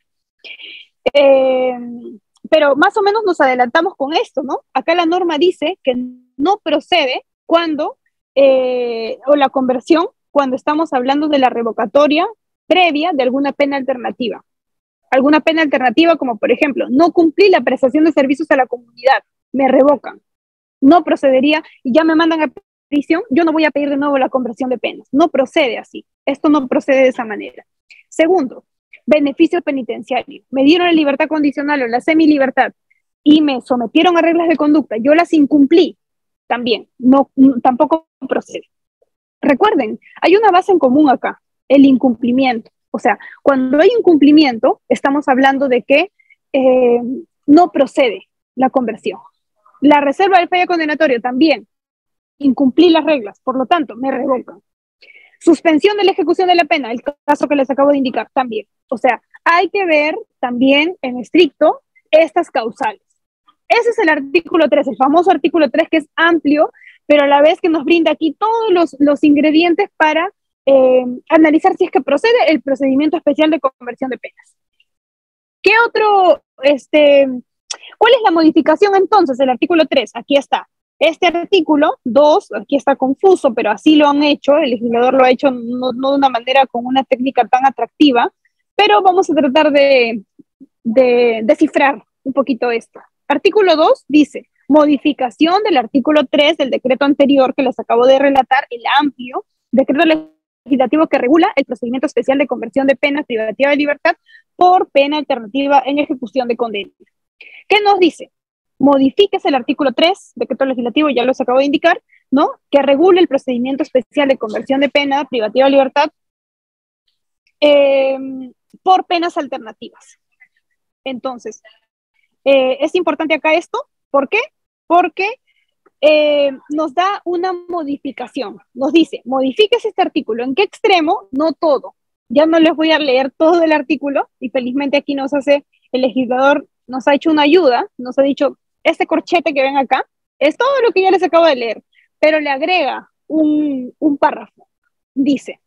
Pero más o menos nos adelantamos con esto, ¿no? Acá la norma dice que no procede cuando, o la conversión, cuando estamos hablando de la revocatoria previa de alguna pena alternativa. Alguna pena alternativa como, por ejemplo, no cumplí la prestación de servicios a la comunidad, me revocan, no procedería y ya me mandan a prisión, yo no voy a pedir de nuevo la conversión de penas. No procede así. Esto no procede de esa manera. Segundo, beneficio penitenciario. Me dieron la libertad condicional o la semilibertad y me sometieron a reglas de conducta. Yo las incumplí también. Tampoco procede. Recuerden, hay una base en común acá, el incumplimiento. O sea, cuando hay incumplimiento, estamos hablando de que no procede la conversión. La reserva del fallo condenatorio también. Incumplí las reglas, por lo tanto, me revocan. Suspensión de la ejecución de la pena, el caso que les acabo de indicar también. O sea, hay que ver también en estricto estas causales. Ese es el artículo 3, el famoso artículo 3 que es amplio, pero a la vez que nos brinda aquí todos los ingredientes para analizar si es que procede el procedimiento especial de conversión de penas. ¿Qué otro, cuál es la modificación entonces del artículo 3? Aquí está. Este artículo 2, aquí está confuso, pero así lo han hecho, el legislador lo ha hecho no de una manera con una técnica tan atractiva, pero vamos a tratar de descifrar un poquito esto. Artículo 2 dice, modificación del artículo 3 del decreto anterior que les acabo de relatar, el amplio decreto legislativo que regula el procedimiento especial de conversión de penas privativa de libertad por pena alternativa en ejecución de condena. ¿Qué nos dice? Modifíquese el artículo 3, decreto legislativo, ya los acabo de indicar, ¿no? Que regule el procedimiento especial de conversión de pena privativa de libertad por penas alternativas. Entonces, es importante acá esto, ¿por qué? Porque nos da una modificación, nos dice, modifíquese este artículo, ¿en qué extremo? No todo, ya no les voy a leer todo el artículo, y felizmente aquí el legislador nos ha hecho una ayuda, nos ha dicho, este corchete que ven acá, es todo lo que ya les acabo de leer, pero le agrega un párrafo, dice,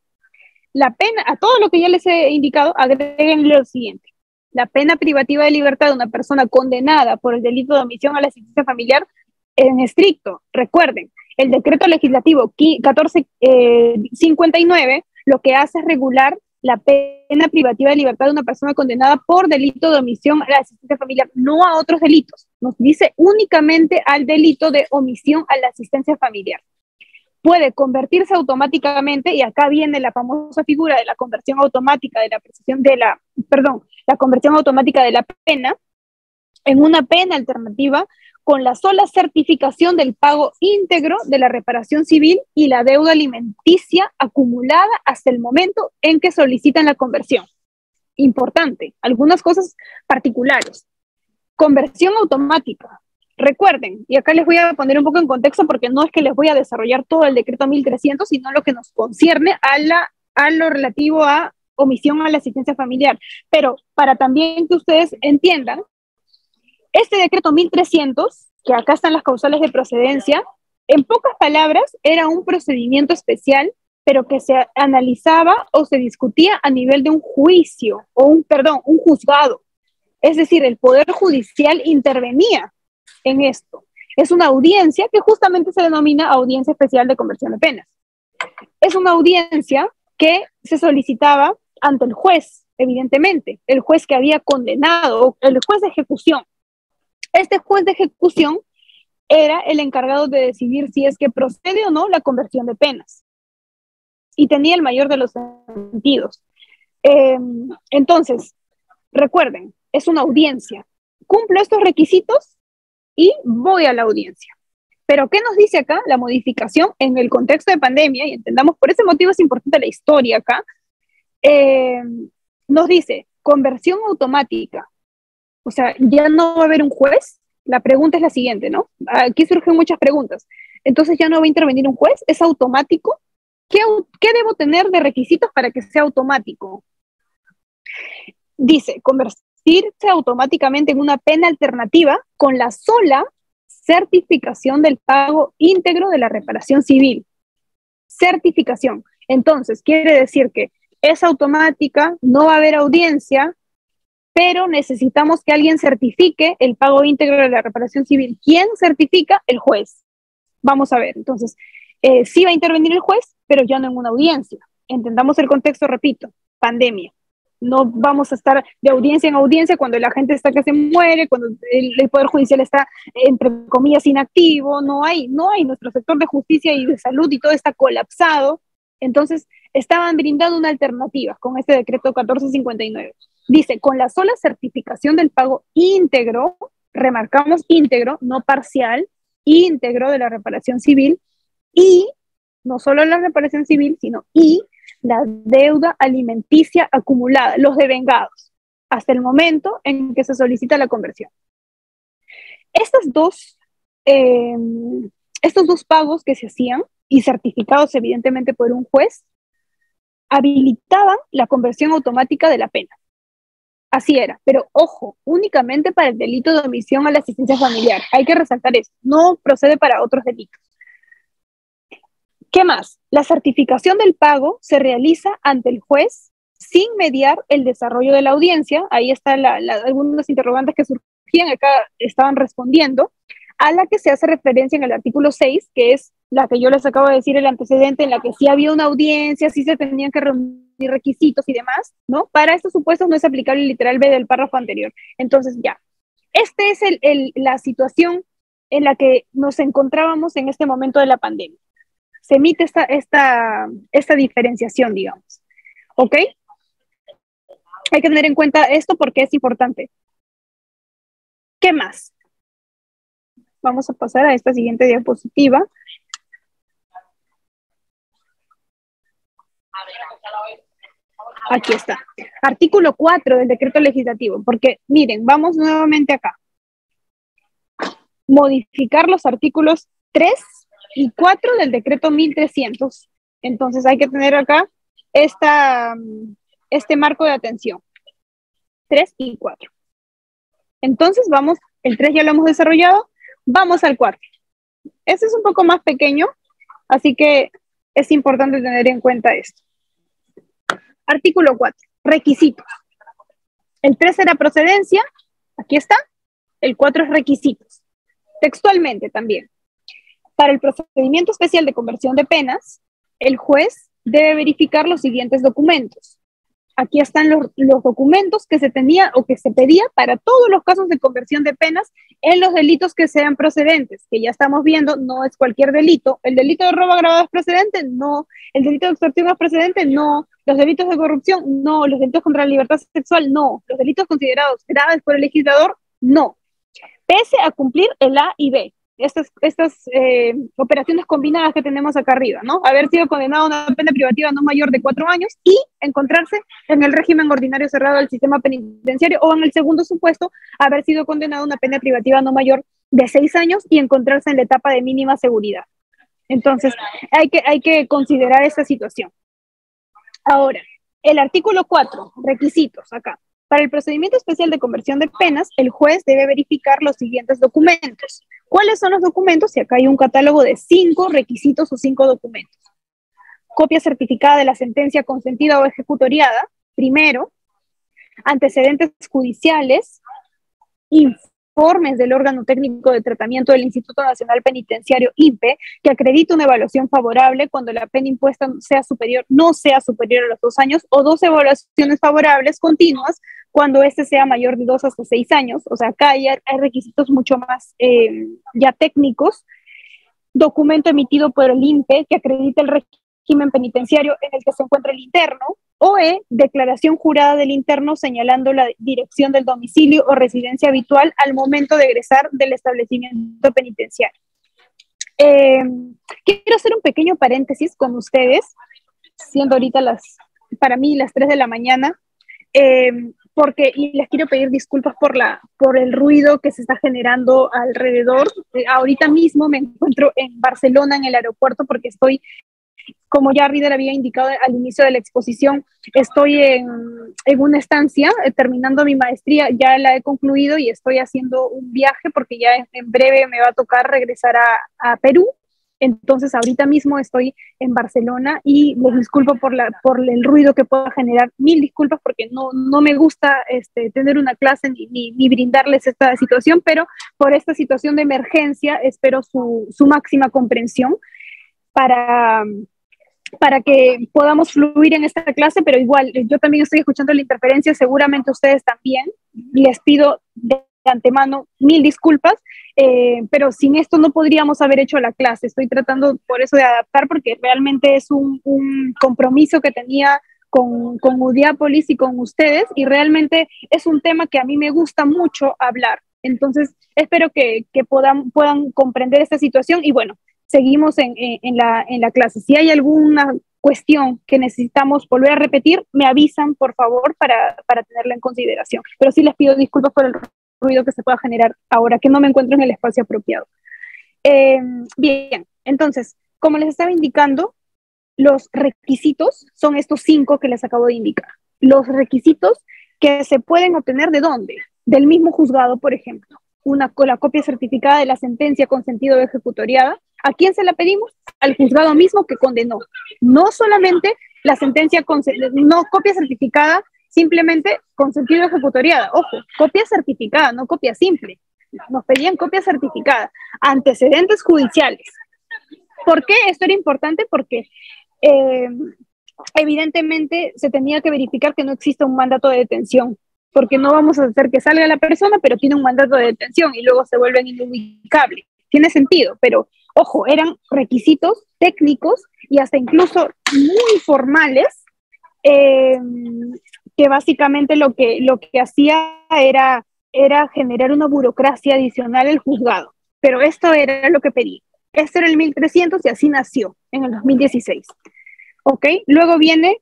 la pena, a todo lo que ya les he indicado, agreguen lo siguiente. La pena privativa de libertad de una persona condenada por el delito de omisión a la asistencia familiar en estricto, recuerden, el decreto legislativo 1459 lo que hace es regular la pena privativa de libertad de una persona condenada por delito de omisión a la asistencia familiar, no a otros delitos, nos dice únicamente al delito de omisión a la asistencia familiar. Puede convertirse automáticamente, y acá viene la famosa figura de la conversión automática de la apreciación de la conversión automática de la pena en una pena alternativa con la sola certificación del pago íntegro de la reparación civil y la deuda alimenticia acumulada hasta el momento en que solicitan la conversión. Importante, algunas cosas particulares. Conversión automática. Recuerden, y acá les voy a poner un poco en contexto porque no es que les voy a desarrollar todo el decreto 1300, sino lo que nos concierne a lo relativo a omisión a la asistencia familiar. Pero para también que ustedes entiendan, este decreto 1300, que acá están las causales de procedencia, en pocas palabras, era un procedimiento especial, pero que se analizaba o se discutía a nivel de un juicio, o un juzgado. Es decir, el Poder Judicial intervenía en esto. Es una audiencia que justamente se denomina Audiencia Especial de Conversión de Penas. Es una audiencia que se solicitaba ante el juez, evidentemente, el juez que había condenado, el juez de ejecución. Este juez de ejecución era el encargado de decidir si es que procede o no la conversión de penas. Y tenía el mayor de los sentidos. Entonces, recuerden, es una audiencia. Cumplo estos requisitos y voy a la audiencia. Pero ¿qué nos dice acá la modificación en el contexto de pandemia? Y entendamos, por ese motivo es importante la historia acá. Nos dice conversión automática. O sea, ya no va a haber un juez. La pregunta es la siguiente, ¿no? Aquí surgen muchas preguntas. Entonces ya no va a intervenir un juez, es automático. ¿Qué debo tener de requisitos para que sea automático? Dice, convertirse automáticamente en una pena alternativa con la sola certificación del pago íntegro de la reparación civil. Certificación. Entonces, quiere decir que es automática, no va a haber audiencia, pero necesitamos que alguien certifique el pago íntegro de la reparación civil. ¿Quién certifica? El juez. Vamos a ver, entonces, sí va a intervenir el juez, pero ya no en una audiencia. Entendamos el contexto, repito, pandemia. No vamos a estar de audiencia en audiencia cuando la gente está que se muere, cuando el Poder Judicial está, entre comillas, inactivo, no hay, nuestro sector de justicia y de salud y todo está colapsado. Entonces, estaban brindando una alternativa con este decreto 1459. Dice, con la sola certificación del pago íntegro, remarcamos íntegro, no parcial, íntegro de la reparación civil, y no solo la reparación civil, sino y la deuda alimenticia acumulada, los devengados, hasta el momento en que se solicita la conversión. Estas dos eh, estos dos pagos que se hacían, y certificados evidentemente por un juez, habilitaban la conversión automática de la pena. Así era, pero ojo, únicamente para el delito de omisión a la asistencia familiar. Hay que resaltar eso, no procede para otros delitos. ¿Qué más? La certificación del pago se realiza ante el juez sin mediar el desarrollo de la audiencia. Ahí están algunos interrogantes que surgían, acá estaban respondiendo, a la que se hace referencia en el artículo 6, que es la que yo les acabo de decir, el antecedente, en la que sí había una audiencia, sí se tenían que reunir requisitos y demás, ¿no? Para estos supuestos no es aplicable el literal B del párrafo anterior. Entonces, ya. Esta es la situación en la que nos encontrábamos en este momento de la pandemia. Se emite esta diferenciación, digamos. ¿Ok? Hay que tener en cuenta esto porque es importante. ¿Qué más? Vamos a pasar a esta siguiente diapositiva. Aquí está. Artículo 4 del decreto legislativo. Porque, miren, vamos nuevamente acá. Modificar los artículos 3 y 4 del decreto 1300. Entonces hay que tener acá este marco de atención. 3 y 4. Entonces vamos, el 3 ya lo hemos desarrollado, vamos al 4. Este es un poco más pequeño, así que es importante tener en cuenta esto. Artículo 4, requisitos. El 3 era procedencia, aquí está, el 4 es requisitos. Textualmente también. Para el procedimiento especial de conversión de penas, el juez debe verificar los siguientes documentos. Aquí están los documentos que se tenía o que se pedía para todos los casos de conversión de penas en los delitos que sean procedentes, que ya estamos viendo, no es cualquier delito. ¿El delito de robo agravado es procedente? No. ¿El delito de extorsión es procedente? No. ¿Los delitos de corrupción? No. ¿Los delitos contra la libertad sexual? No. ¿Los delitos considerados graves por el legislador? No. Pese a cumplir el A y B. Estas operaciones combinadas que tenemos acá arriba, ¿no? Haber sido condenado a una pena privativa no mayor de 4 años y encontrarse en el régimen ordinario cerrado del sistema penitenciario, o en el segundo supuesto, haber sido condenado a una pena privativa no mayor de 6 años y encontrarse en la etapa de mínima seguridad. Entonces, hay que considerar esta situación. Ahora, el artículo 4, requisitos, acá. Para el procedimiento especial de conversión de penas, el juez debe verificar los siguientes documentos. ¿Cuáles son los documentos? Y acá hay un catálogo de 5 requisitos o 5 documentos. Copia certificada de la sentencia consentida o ejecutoriada, primero. Antecedentes judiciales. Informes del órgano técnico de tratamiento del Instituto Nacional Penitenciario, INPE, que acredita una evaluación favorable cuando la pena impuesta no sea superior a los 2 años, o 2 evaluaciones favorables continuas cuando este sea mayor de 2 hasta 6 años. O sea, acá hay requisitos mucho más ya técnicos. Documento emitido por el INPE que acredita el régimen penitenciario en el que se encuentra el interno. OE, declaración jurada del interno señalando la dirección del domicilio o residencia habitual al momento de egresar del establecimiento penitenciario. Quiero hacer un pequeño paréntesis con ustedes, siendo ahorita para mí las 3 de la mañana, y les quiero pedir disculpas por el ruido que se está generando alrededor. Ahorita mismo me encuentro en Barcelona, en el aeropuerto, porque estoy, como ya Rider había indicado al inicio de la exposición, estoy en una estancia, terminando mi maestría, ya la he concluido y estoy haciendo un viaje porque ya en breve me va a tocar regresar a Perú. Entonces ahorita mismo estoy en Barcelona y les disculpo por el ruido que pueda generar. Mil disculpas porque no me gusta tener una clase ni brindarles esta situación, pero por esta situación de emergencia espero su máxima comprensión para que podamos fluir en esta clase, pero igual, yo también estoy escuchando la interferencia, seguramente ustedes también. Les pido de antemano mil disculpas, pero sin esto no podríamos haber hecho la clase. Estoy tratando por eso de adaptar, porque realmente es un compromiso que tenía con Udiápolis y con ustedes, y realmente es un tema que a mí me gusta mucho hablar. Entonces, espero que puedan comprender esta situación y bueno, seguimos en la clase. Si hay alguna cuestión que necesitamos volver a repetir, me avisan, por favor, para tenerla en consideración. Pero sí les pido disculpas por el ruido que se pueda generar ahora, que no me encuentro en el espacio apropiado. Bien, entonces, como les estaba indicando, los requisitos son estos 5 que les acabo de indicar. Los requisitos que se pueden obtener ¿de dónde? Del mismo juzgado, por ejemplo. La copia certificada de la sentencia con sentido de ejecutoriada. ¿A quién se la pedimos? Al juzgado mismo que condenó. No solamente la sentencia, no copia certificada, simplemente con sentido de ejecutoriada. Ojo, copia certificada, no copia simple. Nos pedían copia certificada. Antecedentes judiciales. ¿Por qué esto era importante? Porque evidentemente se tenía que verificar que no exista un mandato de detención, porque no vamos a hacer que salga la persona, pero tiene un mandato de detención y luego se vuelven inubicables. Tiene sentido, pero ojo, eran requisitos técnicos y hasta incluso muy formales, que básicamente lo que hacía era generar una burocracia adicional al juzgado. Pero esto era lo que pedí. Esto era el 1300 y así nació en el 2016. ¿Ok? Luego viene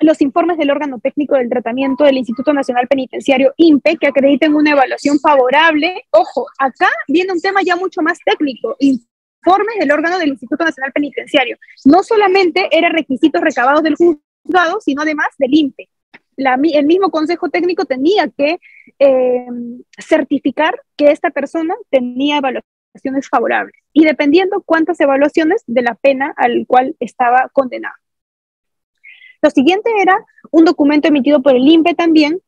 los informes del órgano técnico del tratamiento del Instituto Nacional Penitenciario, INPE, que acrediten una evaluación favorable. Ojo, acá viene un tema ya mucho más técnico. Informes del órgano del Instituto Nacional Penitenciario. No solamente eran requisitos recabados del juzgado, sino además del INPE. El mismo Consejo Técnico tenía que certificar que esta persona tenía evaluaciones favorables y dependiendo cuántas evaluaciones de la pena al cual estaba condenado. Lo siguiente era un documento emitido por el INPE también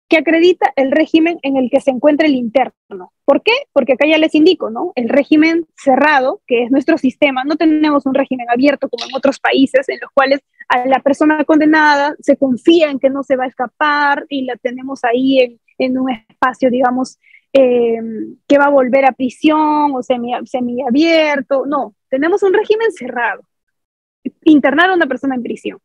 que acredita el régimen en el que se encuentra el interno. ¿Por qué? Porque acá ya les indico, ¿no? El régimen cerrado, que es nuestro sistema, no tenemos un régimen abierto como en otros países en los cuales a la persona condenada se confía en que no se va a escapar y la tenemos ahí en un espacio, digamos, que va a volver a prisión o semiabierto. No, tenemos un régimen cerrado. Internar a una persona en prisión.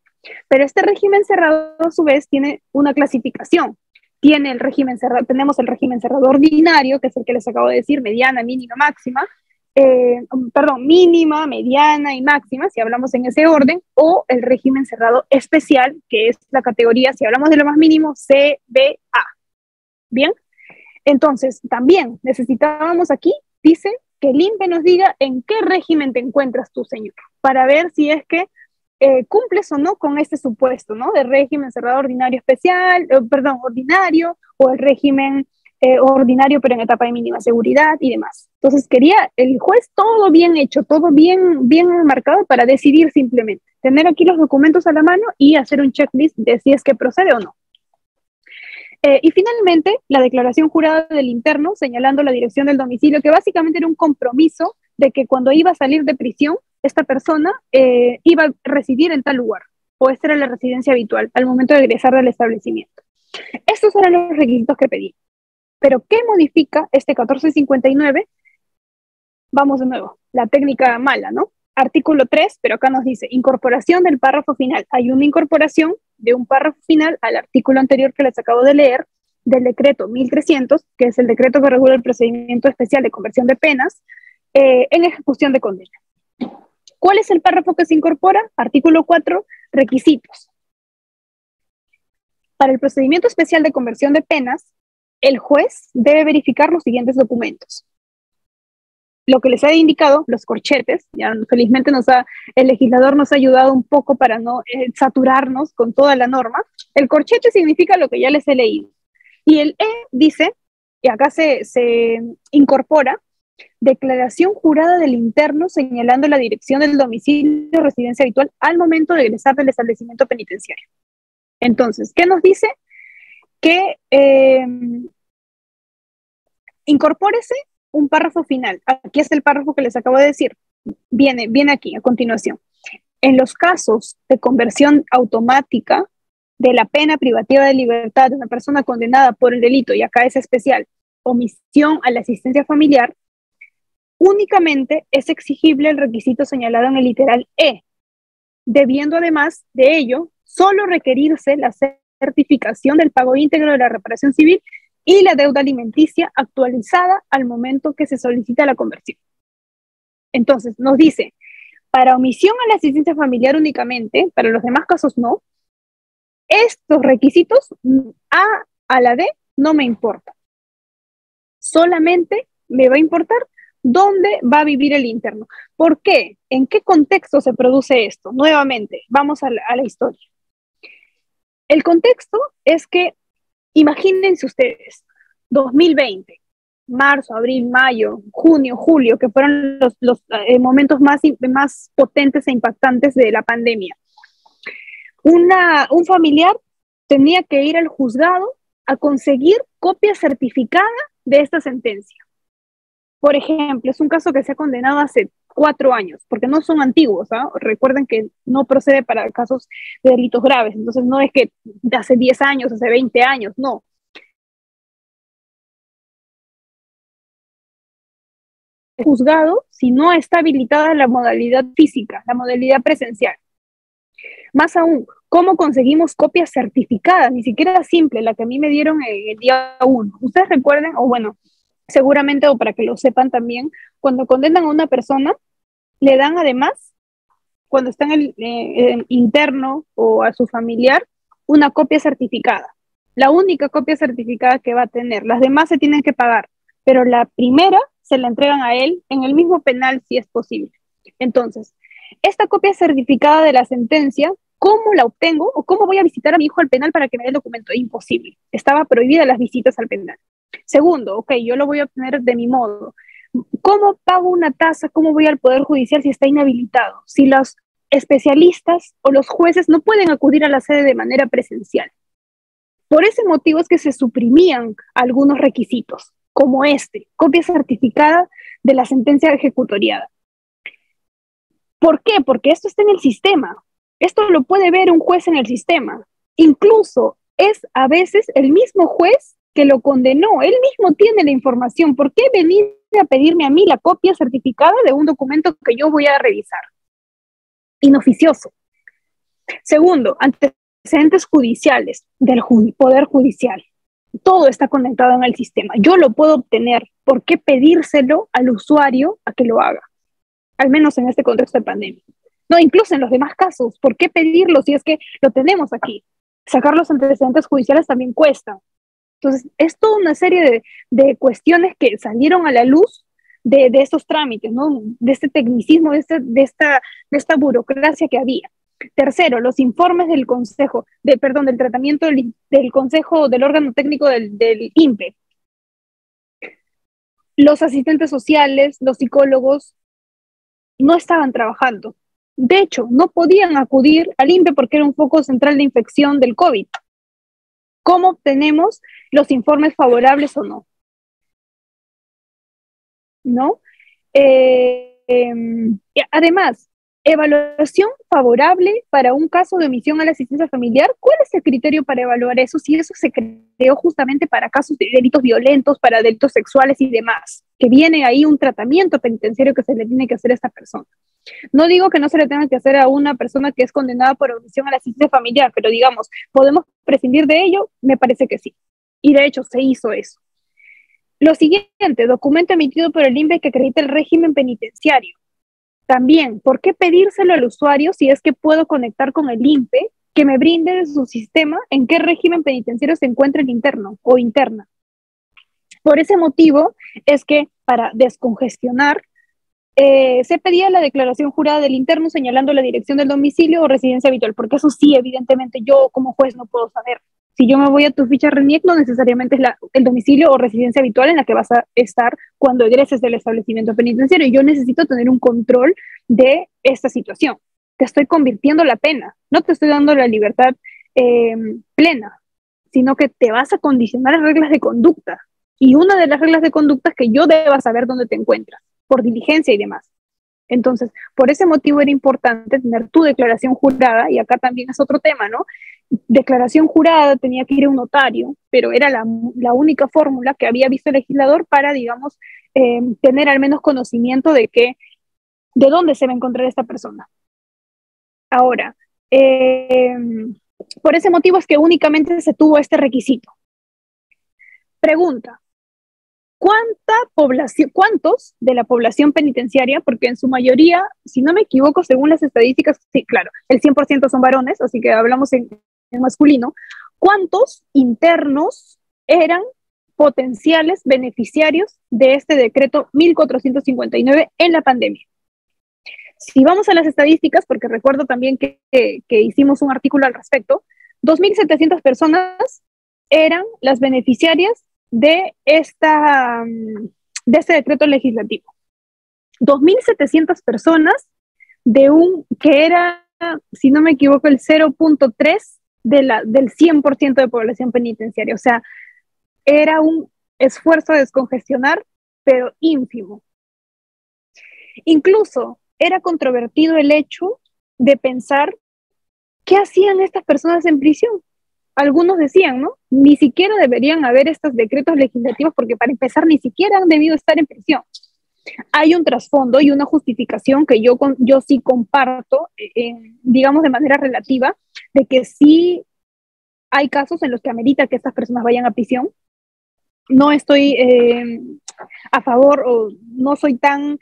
Pero este régimen cerrado, a su vez, tiene una clasificación. Tiene el régimen cerrado, tenemos el régimen cerrado ordinario, que es el que les acabo de decir, mediana, mínima, máxima, mínima, mediana y máxima, si hablamos en ese orden, o el régimen cerrado especial, que es la categoría, si hablamos de lo más mínimo, CBA. ¿Bien? Entonces, también necesitábamos aquí, dice, que el INPE nos diga en qué régimen te encuentras tú, señor, para ver si es que cumples o no con este supuesto, ¿no? De régimen cerrado ordinario especial, ordinario, o el régimen ordinario pero en etapa de mínima seguridad y demás. Entonces quería el juez todo bien hecho, todo bien, bien marcado para decidir simplemente. Tener aquí los documentos a la mano y hacer un checklist de si es que procede o no. Y finalmente, la declaración jurada del interno señalando la dirección del domicilio, que básicamente era un compromiso de que cuando iba a salir de prisión, esta persona iba a residir en tal lugar, o esta era la residencia habitual al momento de egresar del establecimiento. Estos eran los requisitos que pedí. Pero, ¿qué modifica este 1459? Vamos de nuevo, la técnica mala, ¿no? Artículo 3, pero acá nos dice incorporación del párrafo final. Hay una incorporación de un párrafo final al artículo anterior que les acabo de leer, del decreto 1300, que es el decreto que regula el procedimiento especial de conversión de penas, en ejecución de condena. ¿Cuál es el párrafo que se incorpora? Artículo 4, requisitos. Para el procedimiento especial de conversión de penas, el juez debe verificar los siguientes documentos. Lo que les he indicado, los corchetes, ya felizmente el legislador nos ha ayudado un poco para no saturarnos con toda la norma. El corchete significa lo que ya les he leído. Y el E dice, y acá se incorpora, declaración jurada del interno señalando la dirección del domicilio o residencia habitual al momento de egresar del establecimiento penitenciario. Entonces, ¿qué nos dice? Que incorpórese un párrafo final. Aquí es el párrafo que les acabo de decir. Viene aquí a continuación. En los casos de conversión automática de la pena privativa de libertad de una persona condenada por el delito, y acá es especial, omisión a la asistencia familiar, únicamente es exigible el requisito señalado en el literal E, debiendo además de ello solo requerirse la certificación del pago íntegro de la reparación civil y la deuda alimenticia actualizada al momento que se solicita la conversión. Entonces, nos dice, para omisión a la asistencia familiar únicamente, para los demás casos no, estos requisitos A a la D no me importan. Solamente me va a importar ¿Dónde va a vivir el interno? ¿Por qué? ¿En qué contexto se produce esto? Nuevamente, vamos a la historia. El contexto es que, imagínense ustedes, 2020, marzo, abril, mayo, junio, julio, que fueron los momentos más potentes e impactantes de la pandemia. Un familiar tenía que ir al juzgado a conseguir copia certificada de esta sentencia. Por ejemplo, es un caso que se ha condenado hace 4 años, porque no son antiguos, ¿ah? Recuerden que no procede para casos de delitos graves, entonces no es que de hace 10 años, hace 20 años, no. Juzgado si no está habilitada la modalidad física, la modalidad presencial. Más aún, ¿cómo conseguimos copias certificadas? Ni siquiera simple, la que a mí me dieron el día 1. Ustedes recuerden, o bueno, seguramente, o para que lo sepan también, cuando condenan a una persona, le dan además, cuando está en el interno o a su familiar, una copia certificada. La única copia certificada que va a tener. Las demás se tienen que pagar, pero la primera se la entregan a él en el mismo penal si es posible. Entonces, esta copia certificada de la sentencia, ¿cómo la obtengo o cómo voy a visitar a mi hijo al penal para que me dé el documento? Imposible. Estaba prohibida las visitas al penal. Segundo, ok, yo lo voy a obtener de mi modo. ¿Cómo pago una tasa? ¿Cómo voy al Poder Judicial si está inhabilitado? Si los especialistas o los jueces no pueden acudir a la sede de manera presencial. Por ese motivo es que se suprimían algunos requisitos, como copia certificada de la sentencia ejecutoriada. ¿Por qué? Porque esto está en el sistema. Esto lo puede ver un juez en el sistema. Incluso es a veces el mismo juez que lo condenó. Él mismo tiene la información. ¿Por qué venir a pedirme a mí la copia certificada de un documento que yo voy a revisar? Inoficioso. Segundo, antecedentes judiciales del Poder Judicial. Todo está conectado en el sistema. Yo lo puedo obtener. ¿Por qué pedírselo al usuario a que lo haga? Al menos en este contexto de pandemia. No, incluso en los demás casos, ¿por qué pedirlo si es que lo tenemos aquí? Sacar los antecedentes judiciales también cuesta. Entonces, es toda una serie de cuestiones que salieron a la luz de estos trámites, ¿no? De este tecnicismo, de esta burocracia que había. Tercero, los informes del consejo, del tratamiento del consejo, del órgano técnico del INPE. Los asistentes sociales, los psicólogos, no estaban trabajando. De hecho, no podían acudir al INPE porque era un foco central de infección del COVID. ¿Cómo obtenemos los informes favorables o no? ¿No? Además, evaluación favorable para un caso de omisión a la asistencia familiar. ¿Cuál es el criterio para evaluar eso? Si eso se creó justamente para casos de delitos violentos, para delitos sexuales y demás, que viene ahí un tratamiento penitenciario que se le tiene que hacer a esta persona. No digo que no se le tenga que hacer a una persona que es condenada por omisión a la asistencia familiar, pero digamos, ¿podemos prescindir de ello? Me parece que sí. Y de hecho se hizo eso. Lo siguiente, documento emitido por el INPE que acredita el régimen penitenciario. También, ¿por qué pedírselo al usuario si es que puedo conectar con el INPE que me brinde de su sistema en qué régimen penitenciario se encuentra el interno o interna? Por ese motivo es que para descongestionar se pedía la declaración jurada del interno señalando la dirección del domicilio o residencia habitual, porque eso sí, evidentemente, yo como juez no puedo saber. Si yo me voy a tu ficha RENIEC, no necesariamente es el domicilio o residencia habitual en la que vas a estar cuando egreses del establecimiento penitenciario. Yo necesito tener un control de esta situación. Te estoy convirtiendo la pena, no te estoy dando la libertad plena, sino que te vas a condicionar a reglas de conducta. Y una de las reglas de conducta es que yo deba saber dónde te encuentras, por diligencia y demás. Entonces, por ese motivo era importante tener tu declaración jurada, y acá también es otro tema, ¿no? Declaración jurada, tenía que ir a un notario, pero era la única fórmula que había visto el legislador para, digamos, tener al menos conocimiento de dónde se va a encontrar esta persona. Ahora, por ese motivo es que únicamente se tuvo este requisito. Pregunta, ¿cuántos de la población penitenciaria, porque en su mayoría, si no me equivoco, según las estadísticas, sí, claro, el 100% son varones, así que hablamos en masculino, ¿cuántos internos eran potenciales beneficiarios de este decreto 1459 en la pandemia. Si vamos a las estadísticas, porque recuerdo también que hicimos un artículo al respecto, 2.700 personas eran las beneficiarias de este decreto legislativo. 2.700 personas que era, si no me equivoco, el 0.3 del 100% de población penitenciaria. O sea, era un esfuerzo de descongestionar, pero ínfimo. Incluso era controvertido el hecho de pensar qué hacían estas personas en prisión. Algunos decían, ¿no? Ni siquiera deberían haber estos decretos legislativos porque para empezar ni siquiera han debido estar en prisión. Hay un trasfondo y una justificación que yo sí comparto, digamos de manera relativa, de que sí hay casos en los que amerita que estas personas vayan a prisión. No estoy a favor o no soy tan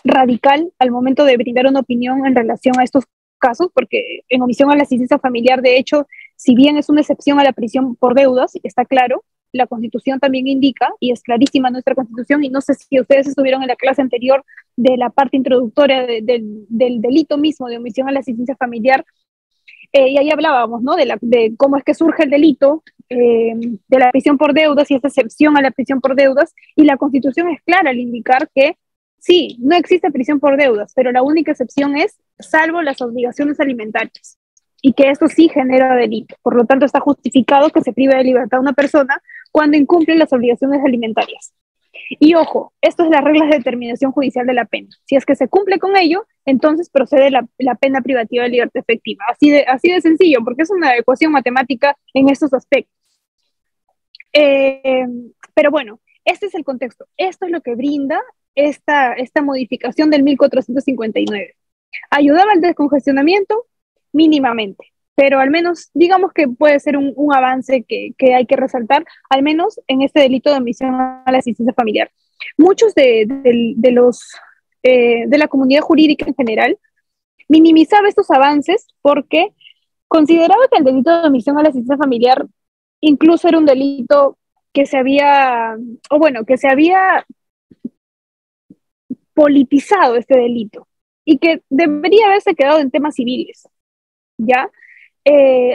radical al momento de brindar una opinión en relación a estos casos, porque en omisión a la asistencia familiar, de hecho, si bien es una excepción a la prisión por deudas, está claro, la Constitución también indica, y es clarísima nuestra Constitución, y no sé si ustedes estuvieron en la clase anterior de la parte introductoria del delito mismo de omisión a la asistencia familiar, y ahí hablábamos, ¿no? De cómo es que surge el delito de la prisión por deudas y esta excepción a la prisión por deudas, y la Constitución es clara al indicar que sí, no existe prisión por deudas, pero la única excepción es salvo las obligaciones alimentarias, y que esto sí genera delito. Por lo tanto, está justificado que se prive de libertad a una persona cuando incumple las obligaciones alimentarias. Y ojo, esto es las reglas de determinación judicial de la pena. Si es que se cumple con ello, entonces procede la pena privativa de libertad efectiva. Así de sencillo, porque es una ecuación matemática en estos aspectos. Pero bueno, este es el contexto. Esto es lo que brinda esta modificación del 1459. ¿Ayudaba al descongestionamiento? Mínimamente, pero al menos digamos que puede ser un avance que hay que resaltar, al menos en este delito de omisión a la asistencia familiar. Muchos de la comunidad jurídica en general minimizaba estos avances porque consideraba que el delito de omisión a la asistencia familiar incluso era un delito que se había politizado este delito y que debería haberse quedado en temas civiles, ¿ya?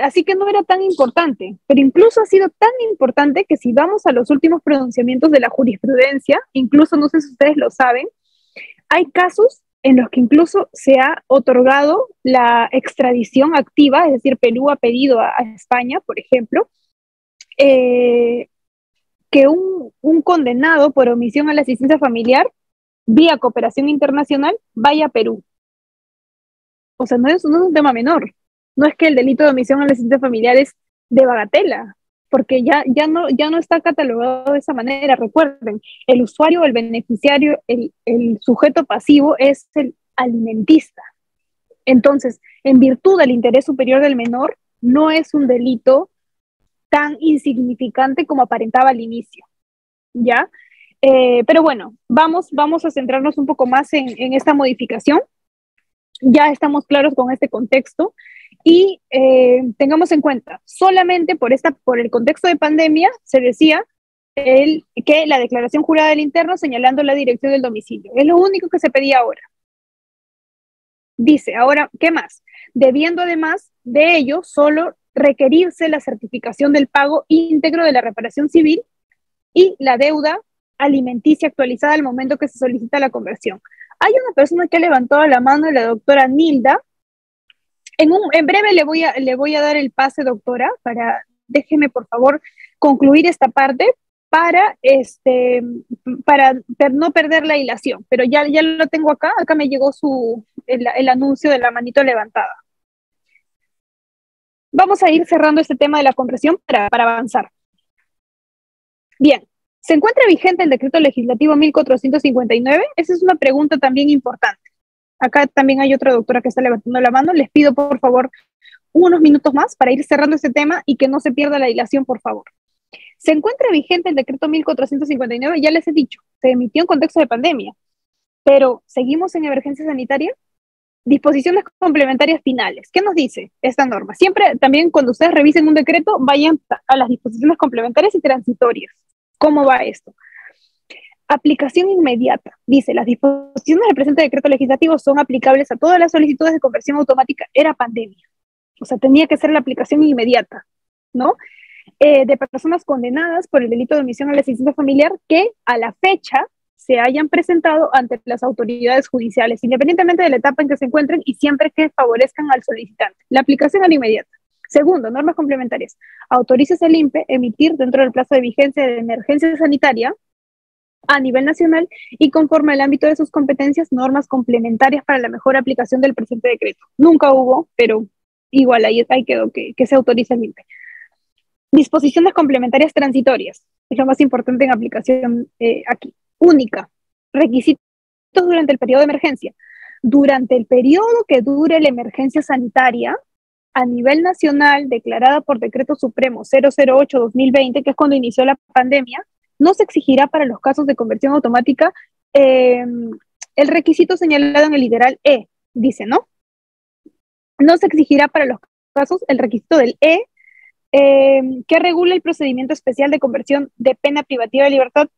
Así que no era tan importante, pero incluso ha sido tan importante que si vamos a los últimos pronunciamientos de la jurisprudencia, incluso no sé si ustedes lo saben, hay casos en los que incluso se ha otorgado la extradición activa, es decir, Perú ha pedido a España, por ejemplo, que un condenado por omisión a la asistencia familiar vía cooperación internacional vaya a Perú. O sea, no es un tema menor. No es que el delito de omisión a la asistencia familiar es de bagatela, porque ya no está catalogado de esa manera. Recuerden, el usuario, el beneficiario, el sujeto pasivo es el alimentista. Entonces, en virtud del interés superior del menor, no es un delito tan insignificante como aparentaba al inicio, ¿ya? Pero bueno, vamos a centrarnos un poco más en esta modificación. Ya estamos claros con este contexto y tengamos en cuenta, solamente por el contexto de pandemia se decía que la declaración jurada del interno señalando la dirección del domicilio. Es lo único que se pedía ahora. Dice, ahora, ¿qué más? Debiendo además de ello solo requerirse la certificación del pago íntegro de la reparación civil y la deuda alimenticia actualizada al momento que se solicita la conversión. Hay una persona que ha levantado la mano, la doctora Nilda. En breve le voy a dar el pase, doctora, déjeme por favor concluir esta parte para no perder la hilación. Pero ya lo tengo acá me llegó el anuncio de la manito levantada. Vamos a ir cerrando este tema de la conversión para avanzar. Bien, ¿se encuentra vigente el decreto legislativo 1459? Esa es una pregunta también importante. Acá también hay otra doctora que está levantando la mano. Les pido, por favor, unos minutos más para ir cerrando este tema y que no se pierda la dilación, por favor. ¿Se encuentra vigente el decreto 1459? Ya les he dicho, se emitió en contexto de pandemia, pero ¿seguimos en emergencia sanitaria? Disposiciones complementarias finales. ¿Qué nos dice esta norma? Siempre también cuando ustedes revisen un decreto, vayan a las disposiciones complementarias y transitorias. ¿Cómo va esto? Aplicación inmediata. Dice, las disposiciones del presente decreto legislativo son aplicables a todas las solicitudes de conversión automática. Era pandemia. O sea, tenía que ser la aplicación inmediata, ¿no? De personas condenadas por el delito de omisión a la asistencia familiar que a la fecha se hayan presentado ante las autoridades judiciales, independientemente de la etapa en que se encuentren y siempre que favorezcan al solicitante. La aplicación era inmediata. Segundo, normas complementarias. Autoriza al INPE emitir dentro del plazo de vigencia de emergencia sanitaria a nivel nacional y conforme al ámbito de sus competencias, normas complementarias para la mejor aplicación del presente decreto. Nunca hubo, pero igual ahí quedó que se autoriza el INPE. Disposiciones complementarias transitorias, es lo más importante en aplicación aquí. Única, requisitos durante el periodo de emergencia. Durante el periodo que dure la emergencia sanitaria, a nivel nacional, declarada por Decreto Supremo 008-2020, que es cuando inició la pandemia, no se exigirá para los casos de conversión automática el requisito señalado en el literal E, dice, ¿no? No se exigirá para los casos el requisito del E que regula el procedimiento especial de conversión de pena privativa de libertad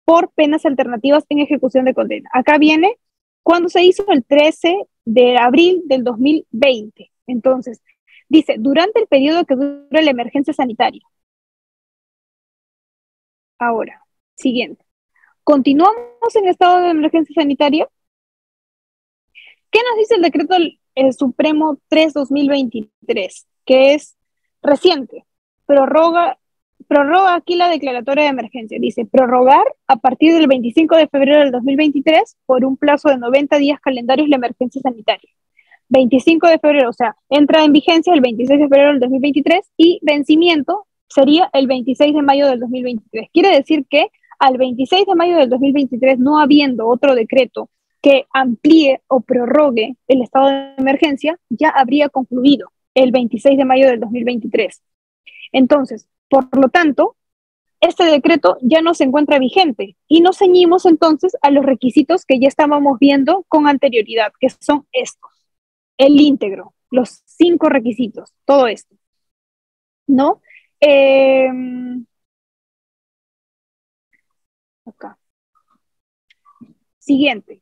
por penas alternativas en ejecución de condena. Acá viene cuando se hizo el 13 de abril del 2020. Entonces, dice, durante el periodo que dura la emergencia sanitaria. Ahora, siguiente. ¿Continuamos en estado de emergencia sanitaria? ¿Qué nos dice el decreto Supremo 3-2023? Que es reciente. Prorroga aquí la declaratoria de emergencia. Dice, prorrogar a partir del 25 de febrero del 2023 por un plazo de 90 días calendarios la emergencia sanitaria. 25 de febrero, o sea, entra en vigencia el 26 de febrero del 2023 y vencimiento sería el 26 de mayo del 2023. Quiere decir que al 26 de mayo del 2023, no habiendo otro decreto que amplíe o prorrogue el estado de emergencia, ya habría concluido el 26 de mayo del 2023. Entonces, por lo tanto, este decreto ya no se encuentra vigente y nos ceñimos entonces a los requisitos que ya estábamos viendo con anterioridad, que son estos. El íntegro, los 5 requisitos, todo esto, ¿no? Acá. Siguiente.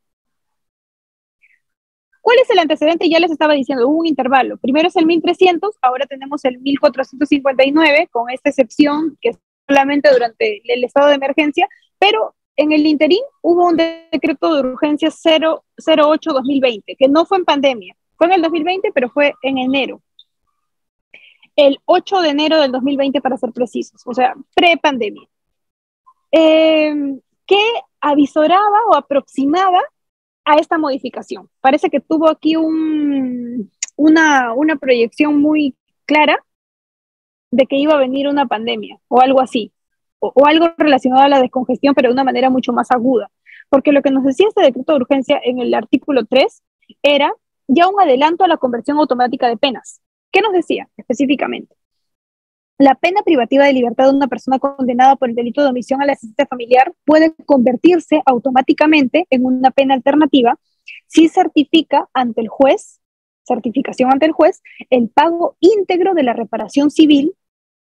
¿Cuál es el antecedente? Ya les estaba diciendo, hubo un intervalo. Primero es el 1300, ahora tenemos el 1459, con esta excepción que es solamente durante el estado de emergencia, pero en el interín hubo un decreto de urgencia 008-2020, que no fue en pandemia, fue en el 2020, pero fue en enero. El 8 de enero del 2020, para ser precisos, o sea, pre-pandemia. Que avisoraba o aproximaba a esta modificación. Parece que tuvo aquí una proyección muy clara de que iba a venir una pandemia o algo así, o algo relacionado a la descongestión, pero de una manera mucho más aguda. Porque lo que nos decía este decreto de urgencia en el artículo 3 era ya un adelanto a la conversión automática de penas. ¿Qué nos decía específicamente? La pena privativa de libertad de una persona condenada por el delito de omisión a la asistencia familiar puede convertirse automáticamente en una pena alternativa si certifica ante el juez, certificación ante el juez, el pago íntegro de la reparación civil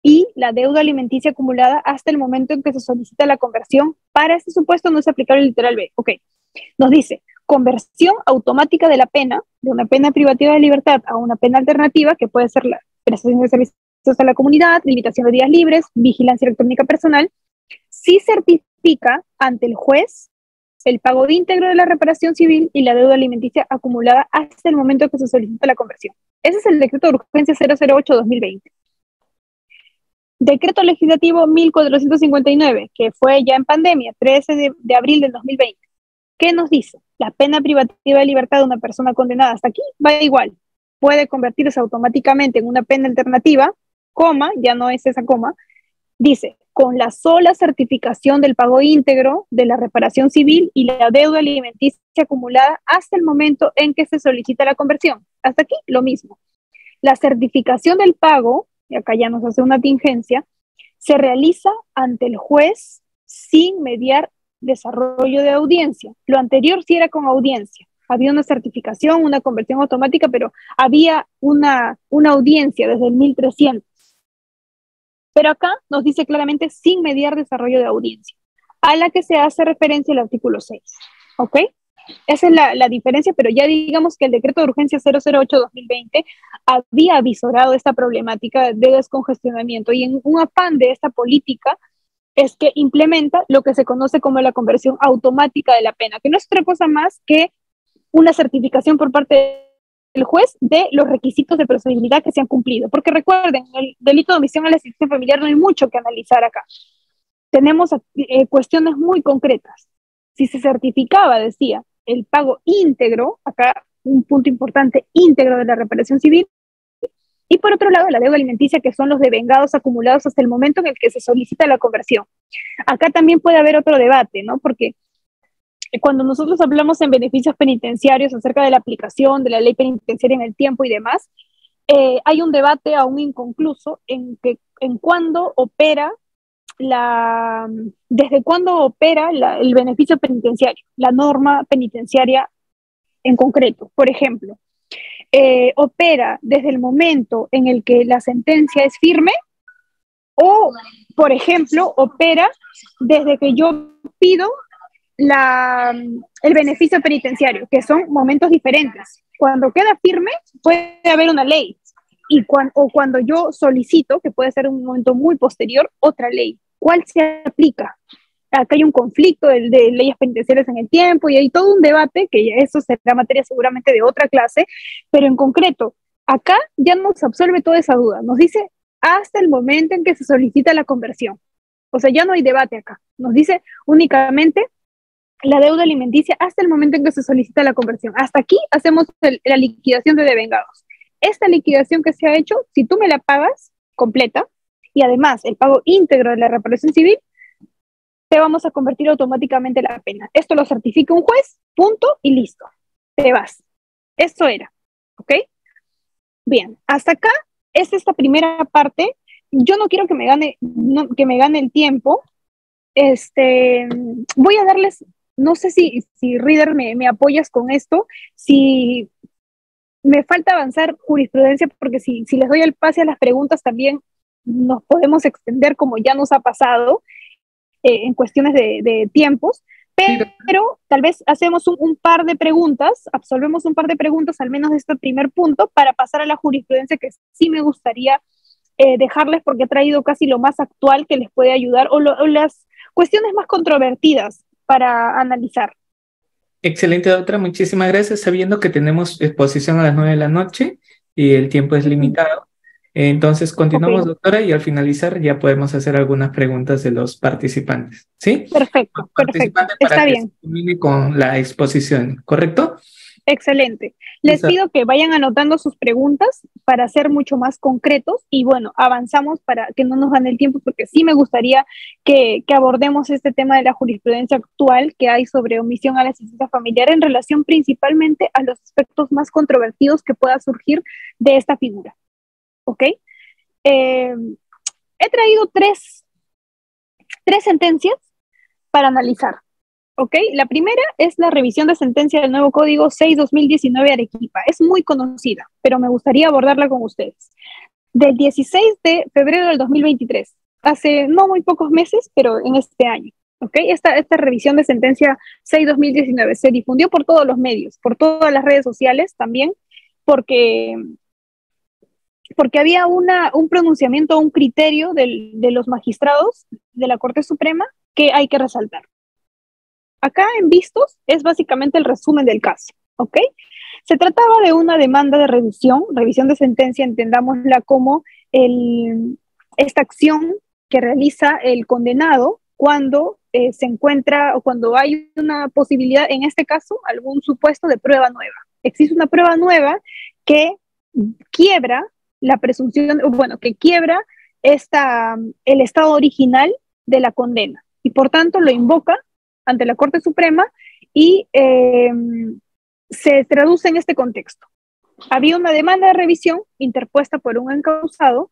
y la deuda alimenticia acumulada hasta el momento en que se solicita la conversión. Para este supuesto no es aplicable el literal B. Ok, nos dice, conversión automática de la pena, de una pena privativa de libertad a una pena alternativa, que puede ser la prestación de servicios a la comunidad, limitación de días libres, vigilancia electrónica personal, si certifica ante el juez el pago íntegro de la reparación civil y la deuda alimenticia acumulada hasta el momento que se solicita la conversión. Ese es el decreto de urgencia 008-2020. Decreto legislativo 1459, que fue ya en pandemia, 13 de abril del 2020. ¿Qué nos dice? La pena privativa de libertad de una persona condenada hasta aquí va igual. Puede convertirse automáticamente en una pena alternativa, coma, ya no es esa coma, dice, con la sola certificación del pago íntegro de la reparación civil y la deuda alimenticia acumulada hasta el momento en que se solicita la conversión. Hasta aquí lo mismo. La certificación del pago, y acá ya nos hace una tingencia, se realiza ante el juez sin mediar desarrollo de audiencia. Lo anterior sí era con audiencia. había una certificación, una conversión automática, pero había una audiencia desde el 1300. Pero acá nos dice claramente sin mediar desarrollo de audiencia, a la que se hace referencia el artículo 6. ¿Ok? Esa es la diferencia, pero ya digamos que el decreto de urgencia 008-2020 había avisorado esta problemática de descongestionamiento y en un afán de esta política es que implementa lo que se conoce como la conversión automática de la pena, que no es otra cosa más que una certificación por parte del juez de los requisitos de procedibilidad que se han cumplido. Porque recuerden, el delito de omisión a la asistencia familiar no hay mucho que analizar acá. Tenemos cuestiones muy concretas. Si se certificaba, decía, el pago íntegro, acá un punto importante, íntegro de la reparación civil, y por otro lado la deuda alimenticia, que son los devengados acumulados hasta el momento en el que se solicita la conversión. Acá también puede haber otro debate, ¿no? Porque cuando nosotros hablamos en beneficios penitenciarios acerca de la aplicación de la ley penitenciaria en el tiempo y demás, hay un debate aún inconcluso en cuándo opera desde cuándo opera el beneficio penitenciario, la norma penitenciaria en concreto. Por ejemplo, opera desde el momento en el que la sentencia es firme o, por ejemplo, opera desde que yo pido el beneficio penitenciario, que son momentos diferentes. Cuando queda firme puede haber una ley o cuando yo solicito, que puede ser un momento muy posterior, otra ley. ¿Cuál se aplica? Acá hay un conflicto de leyes penitenciarias en el tiempo y hay todo un debate, que eso será materia seguramente de otra clase, pero en concreto, acá ya nos absuelve toda esa duda. Nos dice hasta el momento en que se solicita la conversión. O sea, ya no hay debate acá. Nos dice únicamente la deuda alimenticia hasta el momento en que se solicita la conversión. Hasta aquí hacemos la liquidación de devengados. Esta liquidación que se ha hecho, si tú me la pagas completa, y además el pago íntegro de la reparación civil, te vamos a convertir automáticamente la pena. Esto lo certifica un juez, punto, y listo. Te vas. Eso era. ¿Ok? Bien, hasta acá es esta primera parte. Yo no quiero que me gane el tiempo. Voy a darles, no sé si Reader me apoyas con esto, si me falta avanzar jurisprudencia, porque si les doy el pase a las preguntas también nos podemos extender como ya nos ha pasado en cuestiones de tiempos, pero tal vez hacemos un par de preguntas, absolvemos un par de preguntas al menos de este primer punto para pasar a la jurisprudencia, que sí me gustaría dejarles porque he traído casi lo más actual que les puede ayudar o las cuestiones más controvertidas para analizar. Excelente, doctora, muchísimas gracias. Sabiendo que tenemos exposición a las 9 de la noche y el tiempo es limitado, entonces continuamos, Okay. doctora, y al finalizar ya podemos hacer algunas preguntas de los participantes. ¿Sí? Perfecto, Participantes para está que se bien. termine con la exposición, ¿correcto? Excelente. Les Listo. pido que vayan anotando sus preguntas para ser mucho más concretos y bueno, avanzamos para que no nos gane el tiempo porque sí me gustaría que abordemos este tema de la jurisprudencia actual que hay sobre omisión a la asistencia familiar en relación principalmente a los aspectos más controvertidos que pueda surgir de esta figura. ¿Ok? He traído tres sentencias para analizar. ¿Ok? La primera es la revisión de sentencia del nuevo Código 6-2019 Arequipa. Es muy conocida, pero me gustaría abordarla con ustedes. Del 16 de febrero del 2023, hace no muy pocos meses, pero en este año. ¿Ok? Esta revisión de sentencia 6-2019 se difundió por todos los medios, por todas las redes sociales también, porque había un pronunciamiento, un criterio de los magistrados de la Corte Suprema que hay que resaltar. Acá en vistos es básicamente el resumen del caso, ¿ok? Se trataba de una demanda de revisión de sentencia, entendámosla como esta acción que realiza el condenado cuando se encuentra o cuando hay una posibilidad, en este caso, algún supuesto de prueba nueva. Existe una prueba nueva que quiebra la presunción, bueno, que quiebra el estado original de la condena y por tanto lo invoca ante la Corte Suprema y se traduce en este contexto. Había una demanda de revisión interpuesta por un encausado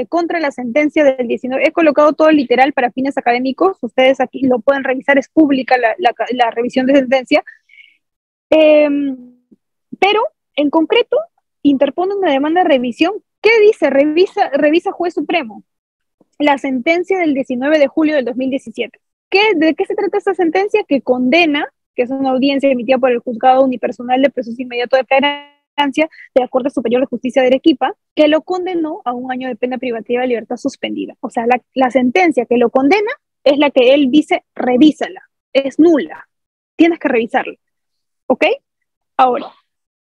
contra la sentencia del 19. He colocado todo literal para fines académicos, ustedes aquí lo pueden revisar, es pública la revisión de sentencia, Pero, en concreto, interpone una demanda de revisión. ¿Qué dice? Revisa Juez Supremo la sentencia del 19 de julio del 2017. ¿De qué se trata esta sentencia? Que condena, que es una audiencia emitida por el Juzgado Unipersonal de Proceso Inmediato de Flagrancia de la Corte Superior de Justicia de Arequipa, que lo condenó a 1 año de pena privativa de libertad suspendida. O sea, la sentencia que lo condena es la que él dice, revísala, es nula, tienes que revisarla. ¿Ok? Ahora,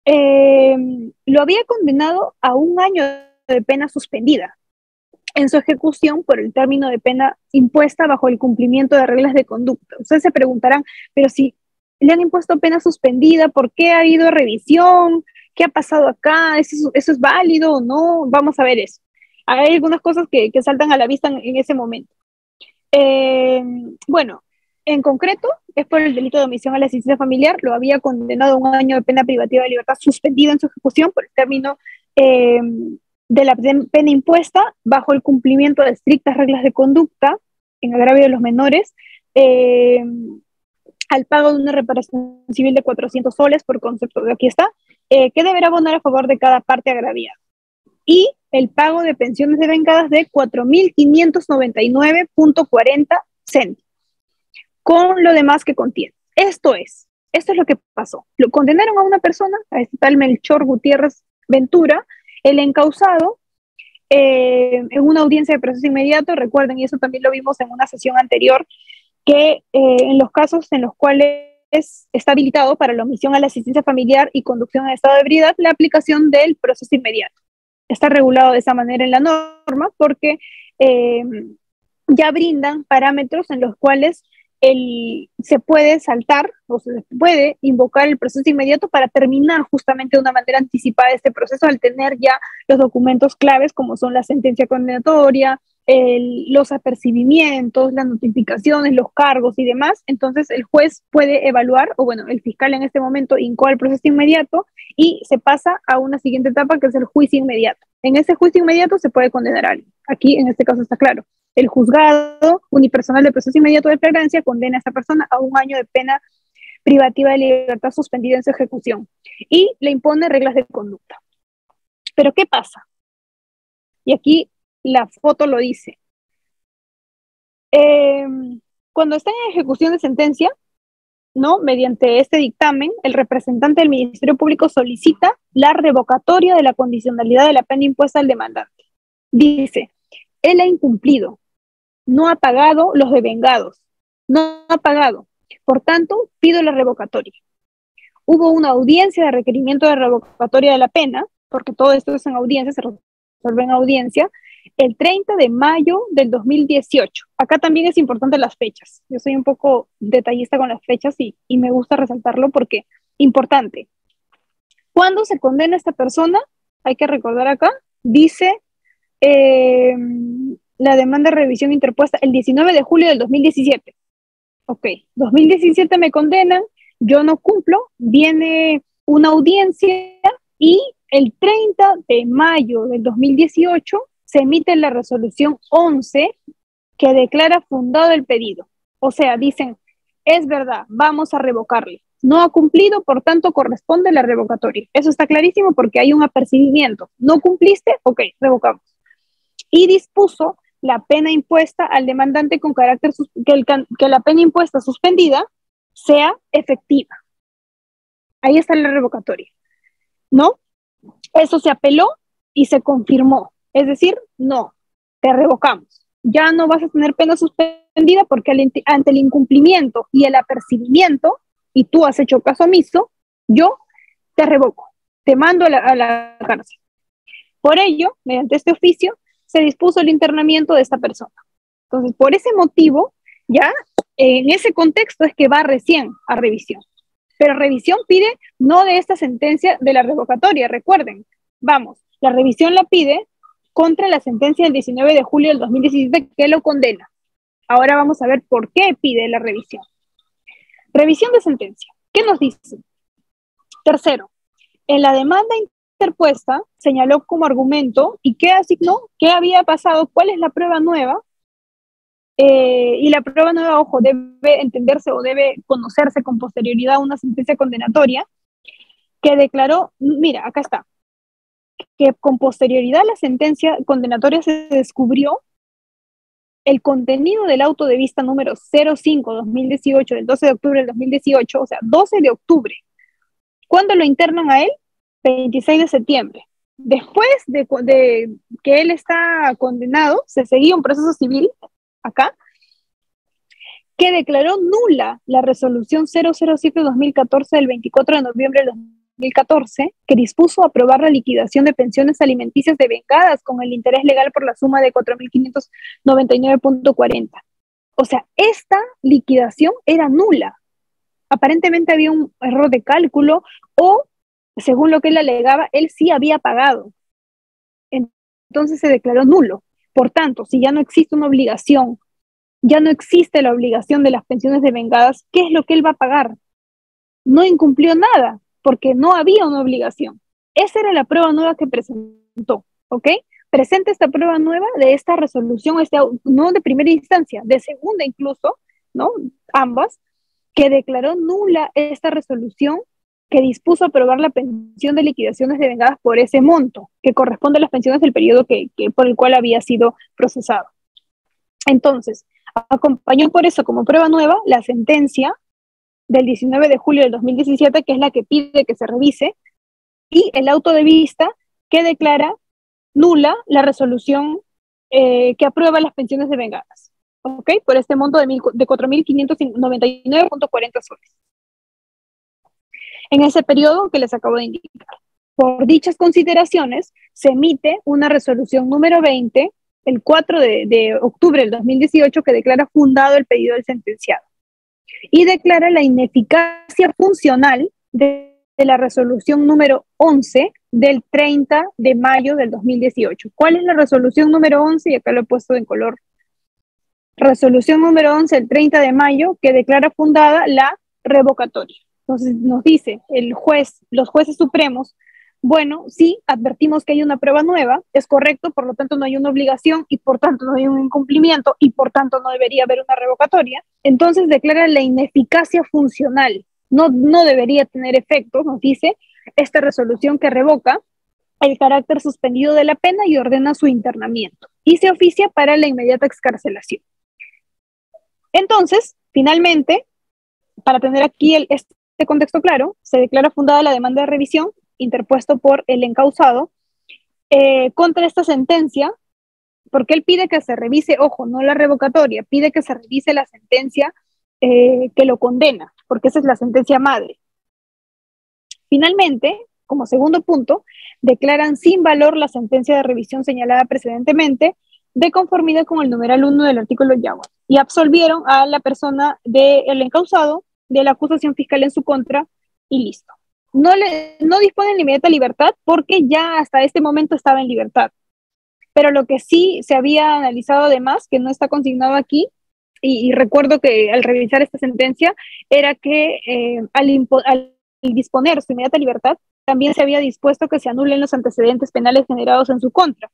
lo había condenado a 1 año de pena suspendida en su ejecución por el término de pena impuesta bajo el cumplimiento de reglas de conducta. Ustedes se preguntarán, pero si le han impuesto pena suspendida, ¿por qué ha habido revisión? ¿Qué ha pasado acá? ¿Eso es válido o no? Vamos a ver eso. Hay algunas cosas que saltan a la vista en ese momento. Bueno, en concreto, es por el delito de omisión a la asistencia familiar, lo había condenado a 1 año de pena privativa de libertad suspendida en su ejecución por el término de la pena impuesta bajo el cumplimiento de estrictas reglas de conducta en agravio de los menores, al pago de una reparación civil de 400 soles por concepto, aquí está, que deberá abonar a favor de cada parte agraviada. Y el pago de pensiones devengadas de 4.599.40 céntimos, con lo demás que contiene. Esto es lo que pasó. Lo condenaron a una persona, a este tal Melchor Gutiérrez Ventura, el encausado, en una audiencia de proceso inmediato. Recuerden, y eso también lo vimos en una sesión anterior, que en los casos en los cuales está habilitado para la omisión a la asistencia familiar y conducción en estado de ebriedad, la aplicación del proceso inmediato. Está regulado de esa manera en la norma porque ya brindan parámetros en los cuales se puede saltar o se puede invocar el proceso inmediato para terminar justamente de una manera anticipada este proceso al tener ya los documentos claves como son la sentencia condenatoria, los apercibimientos, las notificaciones, los cargos y demás. Entonces el juez puede evaluar, o bueno, el fiscal en este momento incoa el proceso inmediato y se pasa a una siguiente etapa que es el juicio inmediato. En ese juicio inmediato se puede condenar a alguien. Aquí en este caso está claro. El juzgado unipersonal de proceso inmediato de flagrancia condena a esa persona a 1 año de pena privativa de libertad suspendida en su ejecución y le impone reglas de conducta. Pero ¿qué pasa? Y aquí la foto lo dice. Cuando está en ejecución de sentencia, ¿no? Mediante este dictamen, el representante del Ministerio Público solicita la revocatoria de la condicionalidad de la pena impuesta al demandante. Dice, él ha incumplido, no ha pagado los devengados, no ha pagado, por tanto, pido la revocatoria. Hubo una audiencia de requerimiento de revocatoria de la pena, porque todo esto es en audiencia, se resuelve en audiencia, el 30 de mayo del 2018. Acá también es importante las fechas. Yo soy un poco detallista con las fechas y me gusta resaltarlo porque importante. ¿Cuándo se condena a esta persona? Hay que recordar acá, dice la demanda de revisión interpuesta el 19 de julio del 2017. Ok, 2017 me condenan, yo no cumplo, viene una audiencia y el 30 de mayo del 2018 se emite la resolución 11 que declara fundado el pedido. O sea, dicen, es verdad, vamos a revocarle. No ha cumplido, por tanto, corresponde la revocatoria. Eso está clarísimo porque hay un apercibimiento. ¿No cumpliste? Ok, revocamos. Y dispuso la pena impuesta al demandante con carácter que la pena impuesta suspendida sea efectiva. Ahí está la revocatoria, ¿no? Eso se apeló y se confirmó. Es decir, no, te revocamos. Ya no vas a tener pena suspendida porque ante el incumplimiento y el apercibimiento, y tú has hecho caso omiso, yo te revoco, te mando a la cárcel. Por ello, mediante este oficio, se dispuso el internamiento de esta persona. Entonces, por ese motivo, ya en ese contexto es que va recién a revisión. Pero revisión pide no de esta sentencia de la revocatoria, recuerden, vamos, la revisión la pide contra la sentencia del 19 de julio del 2017 que lo condena. Ahora vamos a ver por qué pide la revisión. Revisión de sentencia. ¿Qué nos dice? Tercero, en la demanda interpuesta señaló como argumento y qué asignó, qué había pasado, cuál es la prueba nueva y la prueba nueva, ojo, debe entenderse o debe conocerse con posterioridad a una sentencia condenatoria que declaró, mira, acá está, que con posterioridad a la sentencia condenatoria se descubrió el contenido del auto de vista número 05-2018 del 12 de octubre del 2018, o sea, 12 de octubre. ¿Cuándo lo internan a él? 26 de septiembre. Después de que él está condenado, se seguía un proceso civil acá, que declaró nula la resolución 007-2014 del 24 de noviembre del 2014, que dispuso aprobar la liquidación de pensiones alimenticias devengadas con el interés legal por la suma de 4.599.40. O sea, esta liquidación era nula. Aparentemente había un error de cálculo o, según lo que él alegaba, él sí había pagado. Entonces se declaró nulo. Por tanto, si ya no existe una obligación, ya no existe la obligación de las pensiones devengadas, ¿qué es lo que él va a pagar? No incumplió nada, porque no había una obligación. Esa era la prueba nueva que presentó, ¿ok? Presenta esta prueba nueva de esta resolución, no de primera instancia, de segunda incluso, ¿no? Ambas, que declaró nula esta resolución que dispuso aprobar la pensión de liquidaciones devengadas por ese monto, que corresponde a las pensiones del periodo por el cual había sido procesado. Entonces, acompañó por eso como prueba nueva la sentencia del 19 de julio del 2017, que es la que pide que se revise, y el auto de vista que declara nula la resolución que aprueba las pensiones devengadas, ¿ok? Por este monto de 4.599.40 soles. En ese periodo que les acabo de indicar. Por dichas consideraciones, se emite una resolución número 20, el 4 de octubre del 2018, que declara fundado el pedido del sentenciado y declara la ineficacia funcional de la resolución número 11 del 30 de mayo del 2018. ¿Cuál es la resolución número 11? Y acá lo he puesto en color. Resolución número 11 del 30 de mayo que declara fundada la revocatoria. Entonces nos dice los jueces supremos, bueno, sí, advertimos que hay una prueba nueva, es correcto, por lo tanto no hay una obligación y por tanto no hay un incumplimiento y por tanto no debería haber una revocatoria. Entonces declara la ineficacia funcional, no debería tener efecto, nos dice esta resolución que revoca el carácter suspendido de la pena y ordena su internamiento y se oficia para la inmediata excarcelación. Entonces, finalmente, para tener aquí este contexto claro, se declara fundada la demanda de revisión interpuesto por el encausado contra esta sentencia, porque él pide que se revise, ojo, no la revocatoria, pide que se revise la sentencia que lo condena, porque esa es la sentencia madre. Finalmente, como segundo punto, declaran sin valor la sentencia de revisión señalada precedentemente de conformidad con el numeral 1 del artículo Yaguas y absolvieron a la persona del encausado de la acusación fiscal en su contra y listo. No dispone de inmediata libertad porque ya hasta este momento estaba en libertad. Pero lo que sí se había analizado además, que no está consignado aquí, y recuerdo que al revisar esta sentencia, era que al disponer su inmediata libertad, también se había dispuesto que se anulen los antecedentes penales generados en su contra.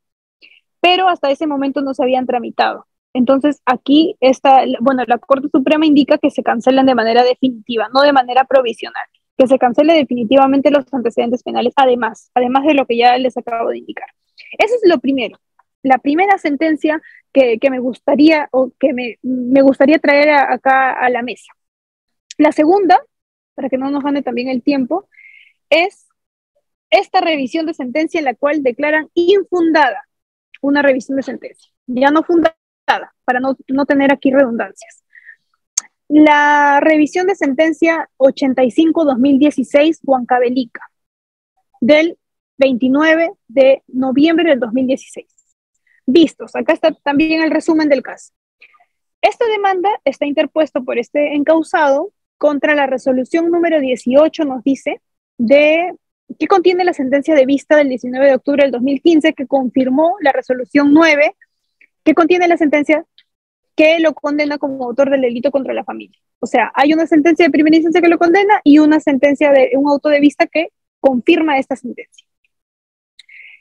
Pero hasta ese momento no se habían tramitado. Entonces aquí la Corte Suprema indica que se cancelan de manera definitiva, no de manera provisional, que se cancele definitivamente los antecedentes penales, además de lo que ya les acabo de indicar. Eso es lo primero. La primera sentencia que me gustaría me gustaría traer acá a la mesa. La segunda, para que no nos gane también el tiempo, es esta revisión de sentencia en la cual declaran infundada una revisión de sentencia, ya no fundada, para no tener aquí redundancias. La revisión de sentencia 85-2016 Huancavelica, del 29 de noviembre del 2016. Vistos, acá está también el resumen del caso. Esta demanda está interpuesta por este encausado contra la resolución número 18, nos dice, que contiene la sentencia de vista del 19 de octubre del 2015, que confirmó la resolución 9, que contiene la sentencia que lo condena como autor del delito contra la familia. O sea, hay una sentencia de primera instancia que lo condena y una sentencia de un auto de vista que confirma esta sentencia.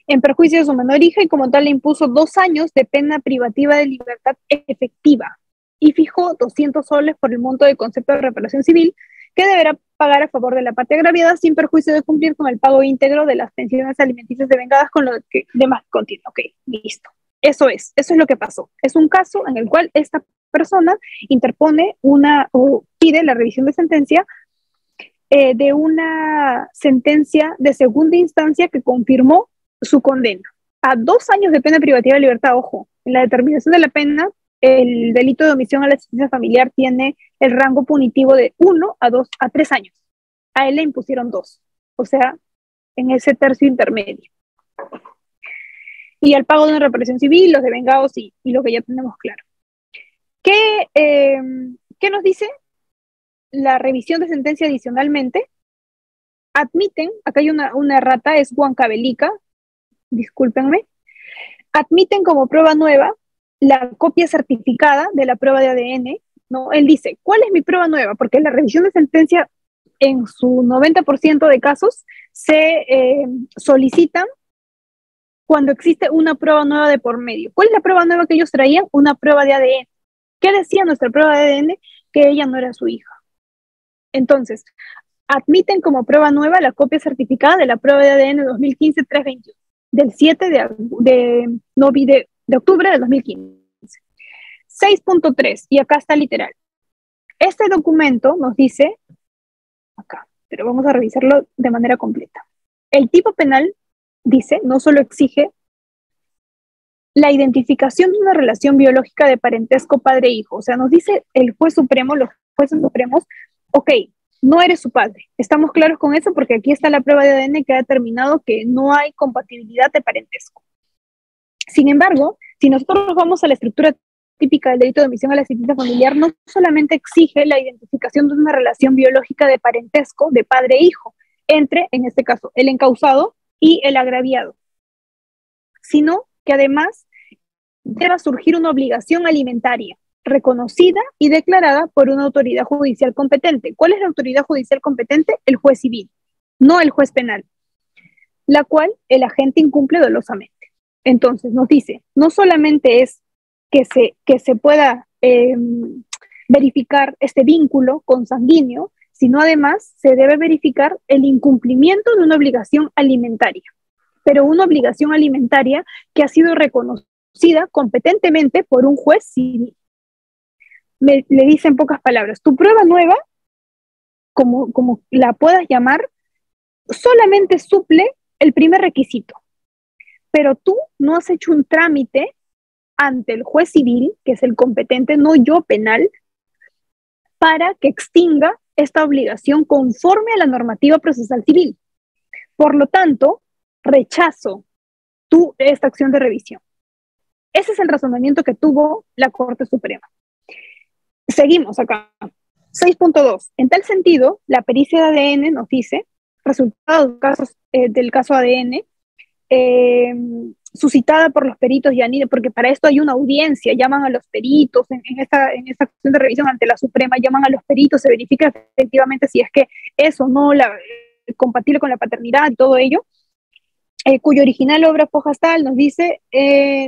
En perjuicio de su menor hija y como tal le impuso 2 años de pena privativa de libertad efectiva. y fijó 200 soles por el monto de concepto de reparación civil que deberá pagar a favor de la parte agraviada sin perjuicio de cumplir con el pago íntegro de las pensiones alimenticias devengadas con lo que demás contiene. Ok, listo. Eso es lo que pasó. Es un caso en el cual esta persona interpone o pide la revisión de sentencia de una sentencia de segunda instancia que confirmó su condena a 2 años de pena privativa de libertad. Ojo, en la determinación de la pena, el delito de omisión a la asistencia familiar tiene el rango punitivo de 1 a 3 años. A él le impusieron 2, o sea, en ese tercio intermedio. Y al pago de una reparación civil, los devengados y lo que ya tenemos claro. ¿Qué nos dice la revisión de sentencia adicionalmente? Admiten, acá hay una errata, es huancavelica, discúlpenme, admiten como prueba nueva la copia certificada de la prueba de ADN, ¿no? Él dice, ¿cuál es mi prueba nueva? Porque la revisión de sentencia en su 90% de casos se solicitan cuando existe una prueba nueva de por medio. ¿Cuál es la prueba nueva que ellos traían? Una prueba de ADN. ¿Qué decía nuestra prueba de ADN? Que ella no era su hija. Entonces, admiten como prueba nueva la copia certificada de la prueba de ADN 2015-321, del 7 de octubre del 2015. 6.3, y acá está literal. Este documento nos dice, acá, pero vamos a revisarlo de manera completa. El tipo penal dice, no solo exige la identificación de una relación biológica de parentesco padre-hijo, o sea, nos dice el juez supremo, los jueces supremos, ok, no eres su padre. Estamos claros con eso porque aquí está la prueba de ADN que ha determinado que no hay compatibilidad de parentesco. Sin embargo, si nosotros vamos a la estructura típica del delito de omisión a la asistencia familiar, no solamente exige la identificación de una relación biológica de parentesco de padre e hijo entre, en este caso, el encausado y el agraviado, sino que además deba surgir una obligación alimentaria reconocida y declarada por una autoridad judicial competente. ¿Cuál es la autoridad judicial competente? El juez civil, no el juez penal, la cual el agente incumple dolosamente. Entonces nos dice, no solamente es que se pueda verificar este vínculo consanguíneo, sino además se debe verificar el incumplimiento de una obligación alimentaria, pero una obligación alimentaria que ha sido reconocida competentemente por un juez civil. Le dice en pocas palabras, tu prueba nueva, como la puedas llamar, solamente suple el primer requisito, pero tú no has hecho un trámite ante el juez civil, que es el competente, no yo penal, para que extinga esta obligación conforme a la normativa procesal civil. Por lo tanto, rechazo esta acción de revisión. Ese es el razonamiento que tuvo la Corte Suprema. Seguimos acá. 6.2. En tal sentido, la pericia de ADN nos dice, resultados del caso ADN, suscitada por los peritos Yanine, porque para esto hay una audiencia, llaman a los peritos en esta acción de revisión ante la Suprema, llaman a los peritos, se verifica efectivamente si es que eso no compatible con la paternidad y todo ello, cuyo original obra forestal nos dice,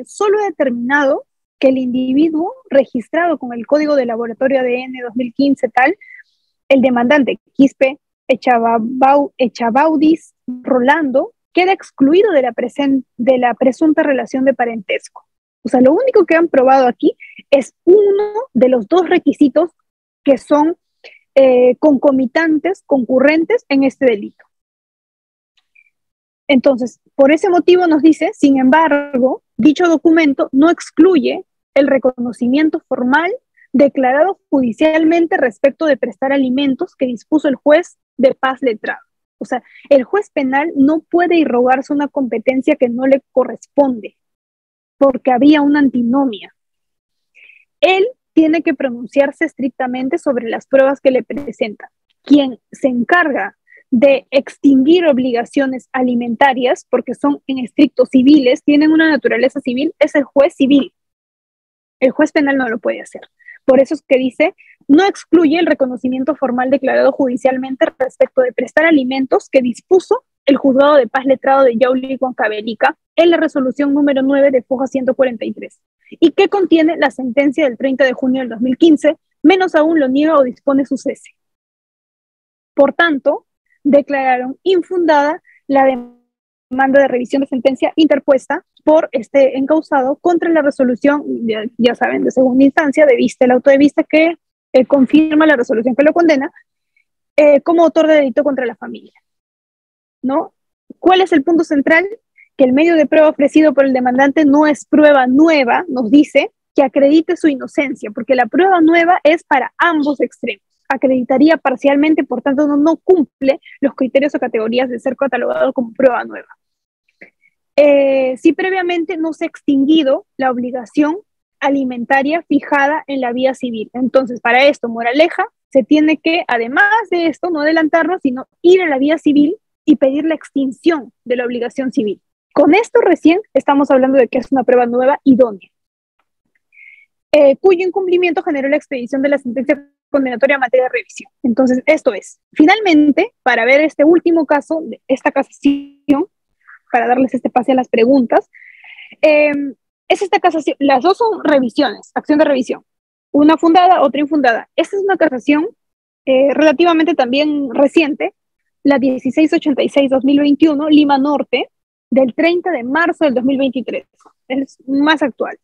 solo he determinado que el individuo registrado con el código de laboratorio ADN 2015 tal, el demandante Quispe Echabaudis Rolando, queda excluido de la presunta relación de parentesco. O sea, lo único que han probado aquí es uno de los 2 requisitos que son concomitantes, concurrentes en este delito. Entonces, por ese motivo nos dice, sin embargo, dicho documento no excluye el reconocimiento formal declarado judicialmente respecto de prestar alimentos que dispuso el juez de paz letrado. O sea, el juez penal no puede irrogarse una competencia que no le corresponde, porque había una antinomia. Él tiene que pronunciarse estrictamente sobre las pruebas que le presentan. Quien se encarga de extinguir obligaciones alimentarias, porque son en estricto civiles, tienen una naturaleza civil, es el juez civil. El juez penal no lo puede hacer. Por eso es que dice, no excluye el reconocimiento formal declarado judicialmente respecto de prestar alimentos que dispuso el juzgado de paz letrado de Yauli y Huancavelica en la resolución número 9 de Foja 143. y que contiene la sentencia del 30 de junio del 2015, menos aún lo niega o dispone su cese. Por tanto, declararon infundada la demanda de revisión de sentencia interpuesta por este encausado contra la resolución, ya saben, de segunda instancia, de vista, el auto de vista que confirma la resolución que lo condena como autor de delito contra la familia, ¿no? ¿Cuál es el punto central? Que el medio de prueba ofrecido por el demandante no es prueba nueva, nos dice, que acredite su inocencia, porque la prueba nueva es para ambos extremos. Acreditaría parcialmente, por tanto no cumple los criterios o categorías de ser catalogado como prueba nueva. Si previamente no se ha extinguido la obligación alimentaria fijada en la vía civil. Entonces, para esto, moraleja, se tiene que, además de esto, no adelantarlo, sino ir a la vía civil y pedir la extinción de la obligación civil. Con esto recién estamos hablando de que es una prueba nueva idónea, cuyo incumplimiento generó la expedición de la sentencia condenatoria en materia de revisión. Entonces, esto es, finalmente, para ver este último caso, de esta casación, para darles este pase a las preguntas, es esta casación, las dos son revisiones, acción de revisión, una fundada, otra infundada. Esta es una casación relativamente también reciente, la 1686-2021, Lima Norte, del 30 de marzo del 2023. Es más actual.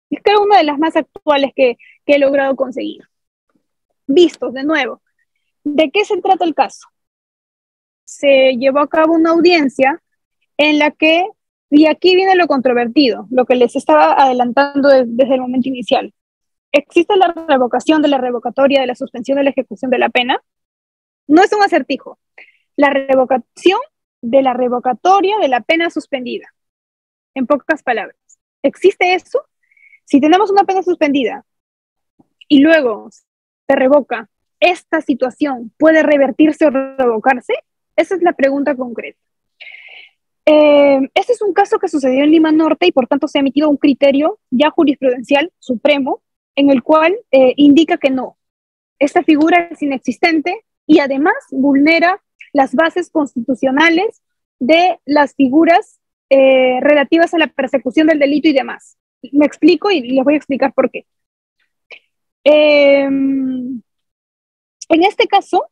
Es creo una de las más actuales que he logrado conseguir. Vistos, de nuevo. ¿De qué se trata el caso? Se llevó a cabo una audiencia en la que, y aquí viene lo controvertido, lo que les estaba adelantando desde el momento inicial. ¿Existe la revocación de la revocatoria de la suspensión de la ejecución de la pena? No es un acertijo. La revocación de la revocatoria de la pena suspendida. En pocas palabras. ¿Existe eso? Si tenemos una pena suspendida y luego se revoca, ¿esta situación puede revertirse o revocarse? Esa es la pregunta concreta. Este es un caso que sucedió en Lima Norte y por tanto se ha emitido un criterio ya jurisprudencial supremo en el cual indica que no. Esta figura es inexistente y además vulnera las bases constitucionales de las figuras relativas a la persecución del delito y demás. Me explico y les voy a explicar por qué. En este caso,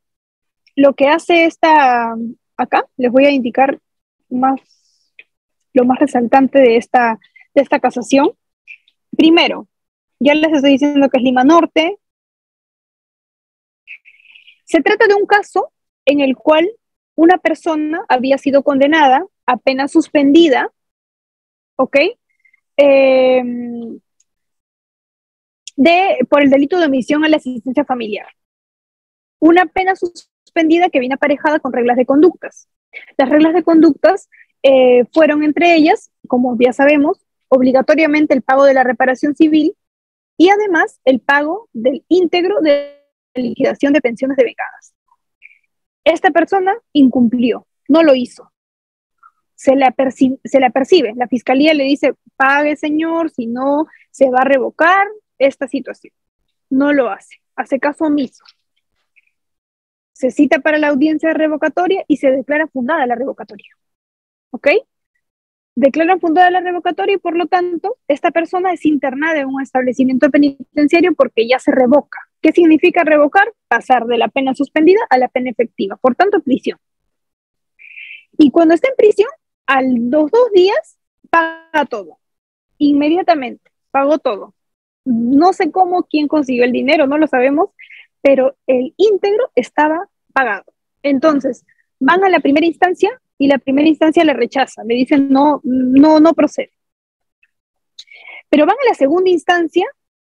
lo que hace acá, les voy a indicar lo más resaltante de esta casación. Primero, ya les estoy diciendo que es Lima Norte. Se trata de un caso en el cual una persona había sido condenada a pena suspendida, ¿ok? Por el delito de omisión a la asistencia familiar. Una pena suspendida que viene aparejada con reglas de conductas. Las reglas de conductas fueron entre ellas, como ya sabemos, obligatoriamente el pago de la reparación civil y además el pago del íntegro de liquidación de pensiones devengadas. Esta persona incumplió, no lo hizo. Se la percibe, la fiscalía le dice, pague señor, si no se va a revocar esta situación. No lo hace caso omiso. Se cita para la audiencia revocatoria y se declara fundada la revocatoria. ¿Ok? Declaran fundada la revocatoria y por lo tanto esta persona es internada en un establecimiento penitenciario porque ya se revoca. ¿Qué significa revocar? Pasar de la pena suspendida a la pena efectiva, por tanto prisión. Y cuando está en prisión, a los 2 días paga todo, inmediatamente, pagó todo. No sé cómo, quién consiguió el dinero, no lo sabemos, pero el íntegro estaba pagado. Entonces, van a la primera instancia y la primera instancia le rechaza, le dicen no procede. Pero van a la segunda instancia,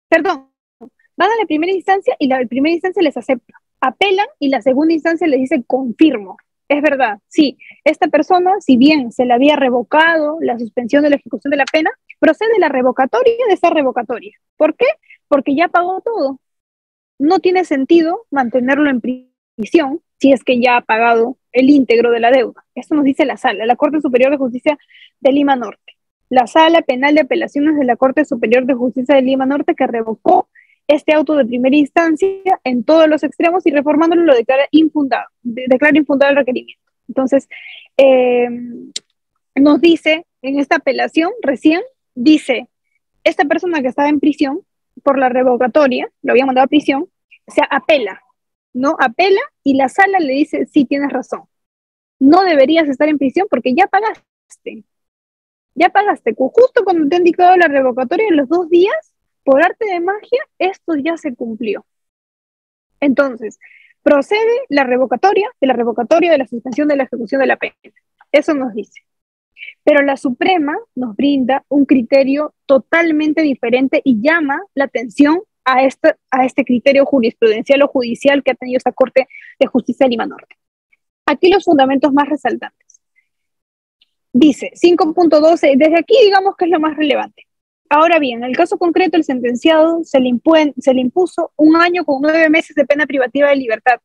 perdón, van a la primera instancia y la primera instancia les acepta. Apelan y la segunda instancia les dice confirmo. Es verdad, sí, esta persona, si bien se le había revocado la suspensión de la ejecución de la pena, procede la revocatoria de esa revocatoria. ¿Por qué? Porque ya pagó todo. No tiene sentido mantenerlo en prisión si es que ya ha pagado el íntegro de la deuda. Esto nos dice la Sala, la Corte Superior de Justicia de Lima Norte. La Sala Penal de Apelaciones de la Corte Superior de Justicia de Lima Norte que revocó este auto de primera instancia en todos los extremos y reformándolo lo declara infundado, declara infundado el requerimiento. Entonces, nos dice en esta apelación recién, dice esta persona que estaba en prisión por la revocatoria, lo había mandado a prisión, se apela, ¿no? Apela y la sala le dice, sí, tienes razón, no deberías estar en prisión porque ya pagaste, justo cuando te han dictado la revocatoria en los 2 días, por arte de magia, esto ya se cumplió. Entonces, procede la revocatoria de la suspensión de la ejecución de la pena. Eso nos dice. Pero la Suprema nos brinda un criterio totalmente diferente y llama la atención a este criterio jurisprudencial o judicial que ha tenido esta Corte de Justicia de Lima Norte. Aquí los fundamentos más resaltantes. Dice 5.12, desde aquí digamos que es lo más relevante. Ahora bien, en el caso concreto, el sentenciado se le impuso 1 año con 9 meses de pena privativa de libertad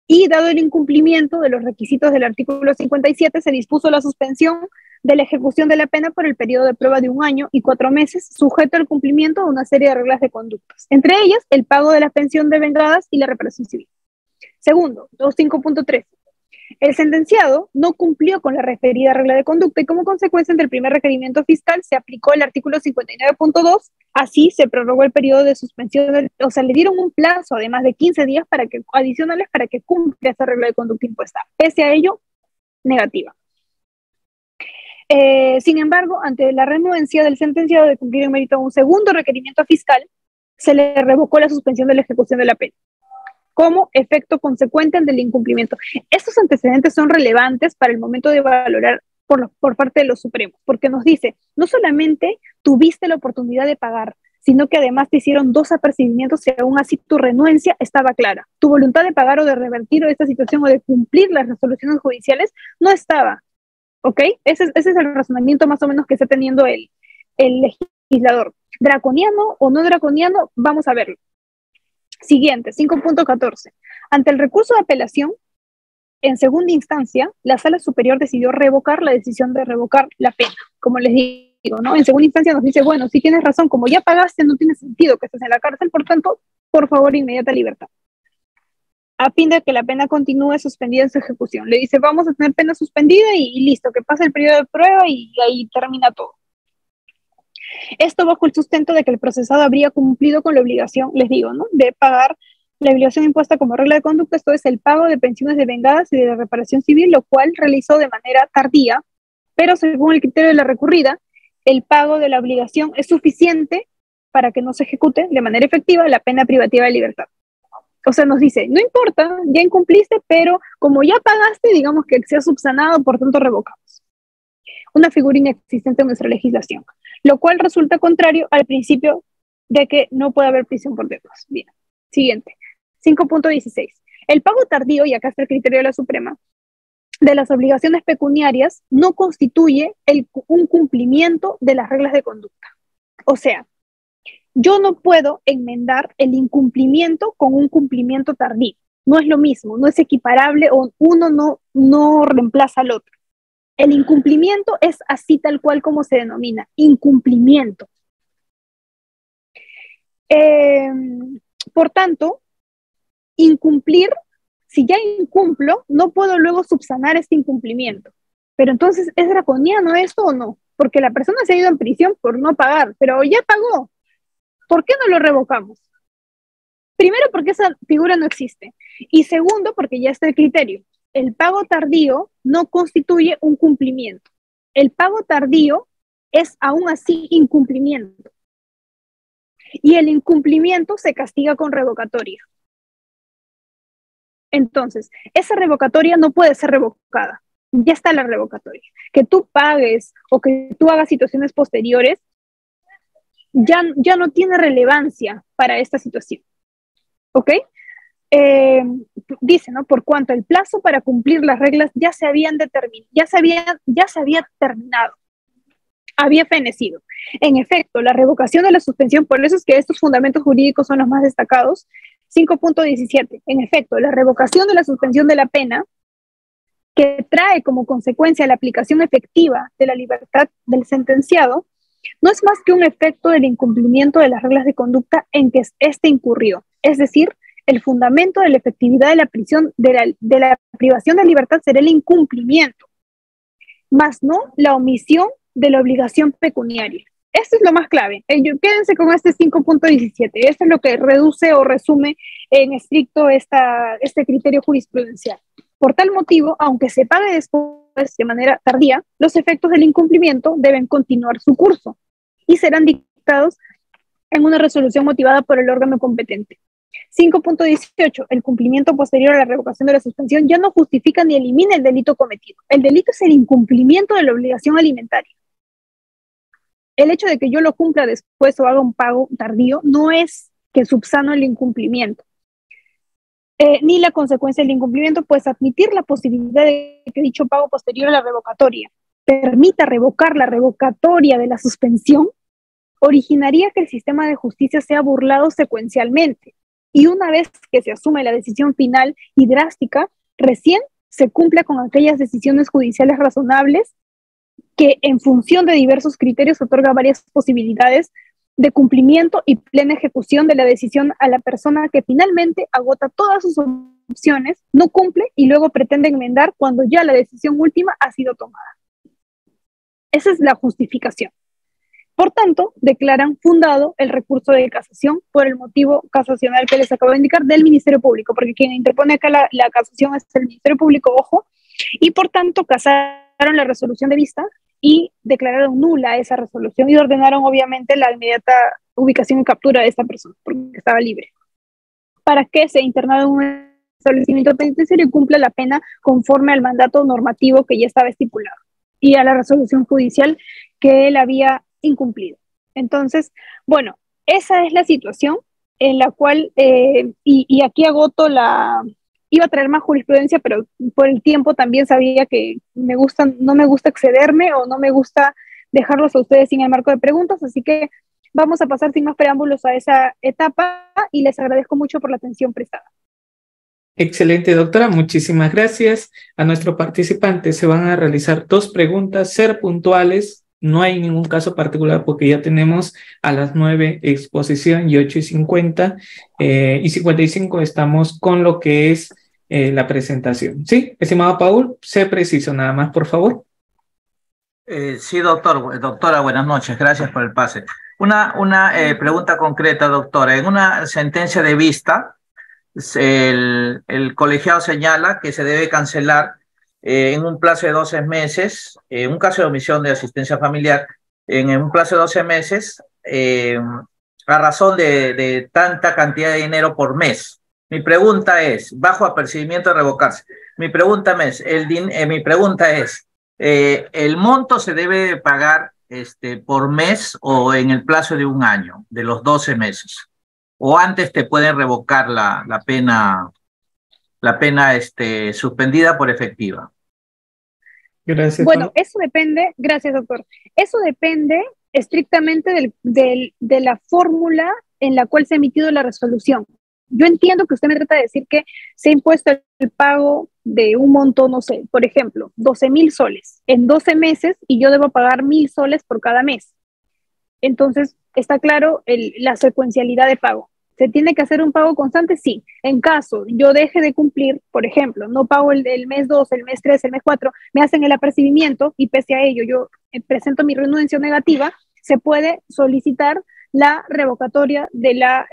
y dado el incumplimiento de los requisitos del artículo 57, se dispuso la suspensión de la ejecución de la pena por el periodo de prueba de 1 año y 4 meses, sujeto al cumplimiento de una serie de reglas de conductas, entre ellas el pago de la pensión de vengadas y la reparación civil. Segundo, 5.3. El sentenciado no cumplió con la referida regla de conducta y como consecuencia del primer requerimiento fiscal se aplicó el artículo 59.2, así se prorrogó el periodo de suspensión, o sea, le dieron un plazo además de 15 días adicionales para que cumpla esa regla de conducta impuesta. Pese a ello, negativa. Sin embargo, ante la renuencia del sentenciado de cumplir en mérito un segundo requerimiento fiscal, se le revocó la suspensión de la ejecución de la pena como efecto consecuente del incumplimiento. Estos antecedentes son relevantes para el momento de valorar por parte de los Supremos, porque nos dice, no solamente tuviste la oportunidad de pagar, sino que además te hicieron 2 apercibimientos y aún así tu renuencia estaba clara. Tu voluntad de pagar o de revertir esta situación o de cumplir las resoluciones judiciales no estaba, ¿ok? Ese es el razonamiento más o menos que está teniendo el legislador. ¿Draconiano o no draconiano? Vamos a verlo. Siguiente, 5.14. Ante el recurso de apelación, en segunda instancia, la Sala Superior decidió revocar la decisión de revocar la pena. Como les digo, ¿no? En segunda instancia nos dice, bueno, si tienes razón, como ya pagaste, no tiene sentido que estés en la cárcel, por tanto, por favor, inmediata libertad. A fin de que la pena continúe suspendida en su ejecución. Le dice, vamos a tener pena suspendida y listo, que pase el periodo de prueba y ahí termina todo. Esto bajo el sustento de que el procesado habría cumplido con la obligación, les digo, ¿no?, de pagar la obligación impuesta como regla de conducta, esto es el pago de pensiones de vengadas y de reparación civil, lo cual realizó de manera tardía, pero según el criterio de la recurrida, el pago de la obligación es suficiente para que no se ejecute de manera efectiva la pena privativa de libertad. O sea, nos dice, no importa, ya incumpliste, pero como ya pagaste, digamos que se ha subsanado, por tanto revocamos. Una figura inexistente en nuestra legislación, lo cual resulta contrario al principio de que no puede haber prisión por deudas. Bien, siguiente, 5.16. El pago tardío, y acá está el criterio de la Suprema, de las obligaciones pecuniarias no constituye un cumplimiento de las reglas de conducta. O sea, yo no puedo enmendar el incumplimiento con un cumplimiento tardío. No es lo mismo, no es equiparable, o uno no reemplaza al otro. El incumplimiento es así tal cual como se denomina, incumplimiento. Por tanto, incumplir, si ya incumplo, no puedo luego subsanar este incumplimiento. Pero entonces, ¿es draconiano esto o no? Porque la persona se ha ido en prisión por no pagar, pero ya pagó. ¿Por qué no lo revocamos? Primero, porque esa figura no existe. Y segundo, porque ya está el criterio. El pago tardío no constituye un cumplimiento. El pago tardío es aún así incumplimiento. Y el incumplimiento se castiga con revocatoria. Entonces, esa revocatoria no puede ser revocada. Ya está la revocatoria. Que tú pagues o que tú hagas situaciones posteriores ya no tiene relevancia para esta situación. ¿Ok? Dice, ¿no? Por cuanto el plazo para cumplir las reglas ya se había terminado, había fenecido. En efecto, la revocación de la suspensión, por eso es que estos fundamentos jurídicos son los más destacados. 5.17. En efecto, la revocación de la suspensión de la pena, que trae como consecuencia la aplicación efectiva de la libertad del sentenciado, no es más que un efecto del incumplimiento de las reglas de conducta en que éste incurrió. Es decir, el fundamento de la efectividad de la prisión, de la privación de libertad será el incumplimiento, más no la omisión de la obligación pecuniaria. Esto es lo más clave. Quédense con este 5.17. Esto es lo que reduce o resume en estricto este criterio jurisprudencial. Por tal motivo, aunque se pague después de manera tardía, los efectos del incumplimiento deben continuar su curso y serán dictados en una resolución motivada por el órgano competente. 5.18. El cumplimiento posterior a la revocación de la suspensión ya no justifica ni elimina el delito cometido. El delito es el incumplimiento de la obligación alimentaria. El hecho de que yo lo cumpla después o haga un pago tardío no es que subsano el incumplimiento, ni la consecuencia del incumplimiento, pues admitir la posibilidad de que dicho pago posterior a la revocatoria permita revocar la revocatoria de la suspensión originaría que el sistema de justicia sea burlado secuencialmente, y una vez que se asume la decisión final y drástica, recién se cumple con aquellas decisiones judiciales razonables que en función de diversos criterios otorga varias posibilidades de cumplimiento y plena ejecución de la decisión a la persona que finalmente agota todas sus opciones, no cumple y luego pretende enmendar cuando ya la decisión última ha sido tomada. Esa es la justificación. Por tanto, declaran fundado el recurso de casación por el motivo casacional que les acabo de indicar del Ministerio Público, porque quien interpone acá la casación es el Ministerio Público, ojo, y por tanto casaron la resolución de vista y declararon nula esa resolución y ordenaron obviamente la inmediata ubicación y captura de esta persona, porque estaba libre, para que sea internado en un establecimiento penitenciario y cumpla la pena conforme al mandato normativo que ya estaba estipulado y a la resolución judicial que él había incumplido. Entonces, bueno, esa es la situación en la cual, y aquí agoto iba a traer más jurisprudencia, pero por el tiempo también sabía que no me gusta excederme o no me gusta dejarlos a ustedes sin el marco de preguntas, así que vamos a pasar sin más preámbulos a esa etapa y les agradezco mucho por la atención prestada. Excelente, doctora. Muchísimas gracias. A nuestro participante se van a realizar 2 preguntas, ser puntuales. No hay ningún caso particular porque ya tenemos a las 9 exposición y 8:50 y 55 estamos con lo que es la presentación. ¿Sí? Estimado Paul, sé preciso nada más, por favor. Sí, doctora, buenas noches. Gracias por el pase. Una pregunta concreta, doctora. En una sentencia de vista, el colegiado señala que se debe cancelar en un plazo de 12 meses, un caso de omisión de asistencia familiar, en un plazo de 12 meses, a razón de tanta cantidad de dinero por mes. Mi pregunta es, bajo apercibimiento de revocarse, mi pregunta es, ¿el monto se debe pagar por mes o en el plazo de un año, de los 12 meses? ¿O antes te pueden revocar la pena suspendida por efectiva? Gracias. Bueno, eso depende, gracias doctor, eso depende estrictamente de la fórmula en la cual se ha emitido la resolución. Yo entiendo que usted me trata de decir que se ha impuesto el pago de un monto, no sé, por ejemplo, 12,000 soles en 12 meses y yo debo pagar 1,000 soles por cada mes. Entonces, está claro la secuencialidad de pago. ¿Se tiene que hacer un pago constante? Sí. En caso yo deje de cumplir, por ejemplo, no pago el mes 2, el mes 3, el mes 4, me hacen el apercibimiento y pese a ello yo presento mi renuncia negativa, se puede solicitar la revocatoria de la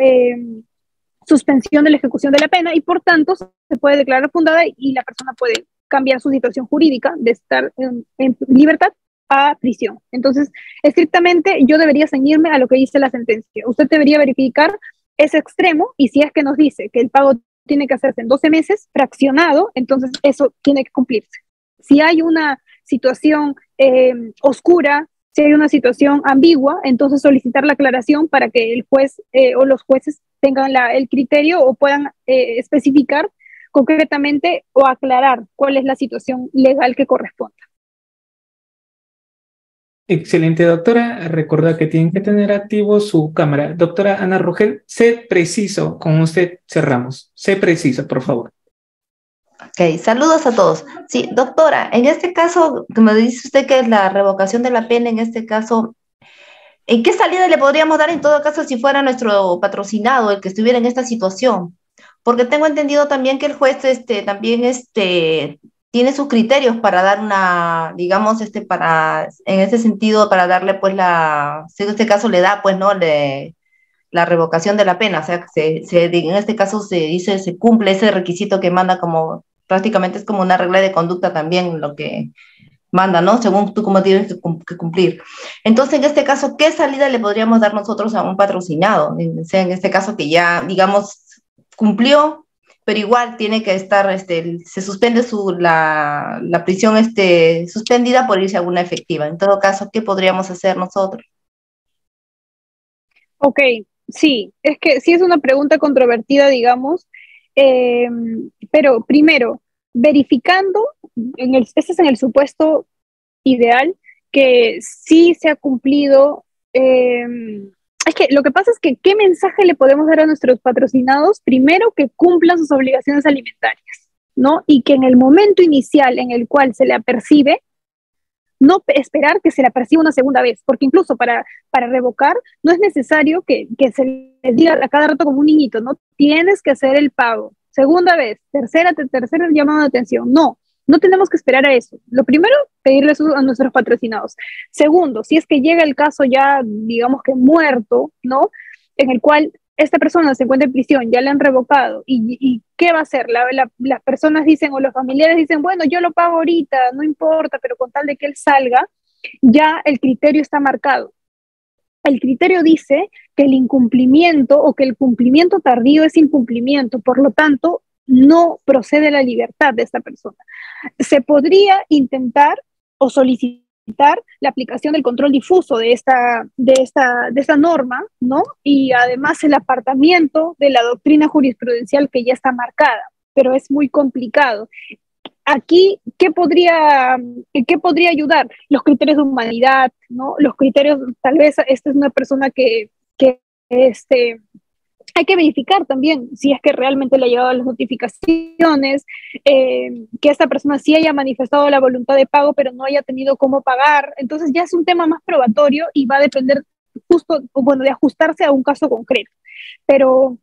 suspensión de la ejecución de la pena y por tanto se puede declarar fundada y la persona puede cambiar su situación jurídica de estar en libertad a prisión. Entonces, estrictamente yo debería ceñirme a lo que dice la sentencia. Usted debería verificar ese extremo y si es que nos dice que el pago tiene que hacerse en 12 meses, fraccionado, entonces eso tiene que cumplirse. Si hay una situación oscura, si hay una situación ambigua, entonces solicitar la aclaración para que el juez o los jueces tengan el criterio o puedan especificar concretamente o aclarar cuál es la situación legal que corresponda. Excelente, doctora. Recuerda que tienen que tener activo su cámara. Doctora Ana Rogel, sé preciso. Con usted cerramos. Sé preciso, por favor. Ok, saludos a todos. Sí, doctora, en este caso, como dice usted que es la revocación de la pena, en este caso, ¿en qué salida le podríamos dar en todo caso si fuera nuestro patrocinado el que estuviera en esta situación? Porque tengo entendido también que el juez también tiene sus criterios para dar una, digamos, en ese sentido, para darle, pues, en este caso le da, pues, ¿no? La revocación de la pena, o sea, en este caso se cumple ese requisito que manda como, prácticamente es como una regla de conducta también, lo que manda, ¿no? Según tú cómo tienes que cumplir. Entonces, en este caso, ¿qué salida le podríamos dar nosotros a un patrocinado? O sea, en este caso que ya, digamos, cumplió, pero igual tiene que estar, se suspende la prisión suspendida por irse a una efectiva. En todo caso, ¿qué podríamos hacer nosotros? Ok, sí, es que sí es una pregunta controvertida, digamos, eh, pero primero, verificando, este es en el supuesto ideal, que sí se ha cumplido. Es que lo que pasa es que, ¿qué mensaje le podemos dar a nuestros patrocinados? Primero, que cumplan sus obligaciones alimentarias, ¿no? Y que en el momento inicial en el cual se le apercibe, no esperar que se le aperciba una segunda vez, porque incluso para revocar no es necesario que se les diga a cada rato como un niñito, ¿no? Tienes que hacer el pago. Segunda vez, tercera llamada de atención. No, no tenemos que esperar a eso. Lo primero, pedirles a nuestros patrocinados. Segundo, si es que llega el caso ya, digamos que muerto, ¿no? En el cual esta persona se encuentra en prisión, ya le han revocado, ¿y qué va a hacer? Las personas dicen, o los familiares dicen, bueno, yo lo pago ahorita, no importa, pero con tal de que él salga, ya el criterio está marcado. El criterio dice que el incumplimiento o que el cumplimiento tardío es incumplimiento, por lo tanto, no procede la libertad de esta persona. Se podría intentar o solicitar la aplicación del control difuso de esta norma, ¿no? Y además el apartamiento de la doctrina jurisprudencial que ya está marcada, pero es muy complicado. Aquí, ¿qué podría ayudar? Los criterios de humanidad, ¿no? Los criterios, tal vez esta es una persona que hay que verificar también si es que realmente le ha llegado las notificaciones, que esta persona sí haya manifestado la voluntad de pago, pero no haya tenido cómo pagar. Entonces ya es un tema más probatorio y va a depender de ajustarse a un caso concreto. Pero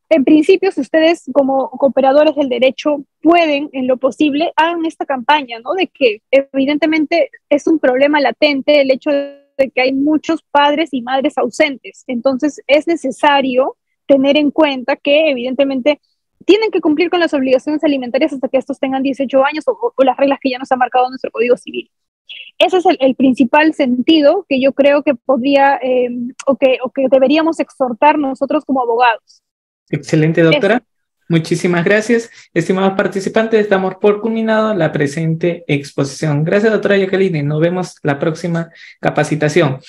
en principio, si ustedes como operadores del derecho pueden, en lo posible, hagan esta campaña, ¿no? De que evidentemente es un problema latente el hecho de que hay muchos padres y madres ausentes. Entonces es necesario tener en cuenta que evidentemente tienen que cumplir con las obligaciones alimentarias hasta que estos tengan 18 años o las reglas que ya nos ha marcado nuestro Código Civil. Ese es el principal sentido que yo creo que podría o que deberíamos exhortar nosotros como abogados. Excelente, doctora. Muchísimas gracias. Estimados participantes, damos por culminado la presente exposición. Gracias, doctora Jacqueline. Nos vemos la próxima capacitación.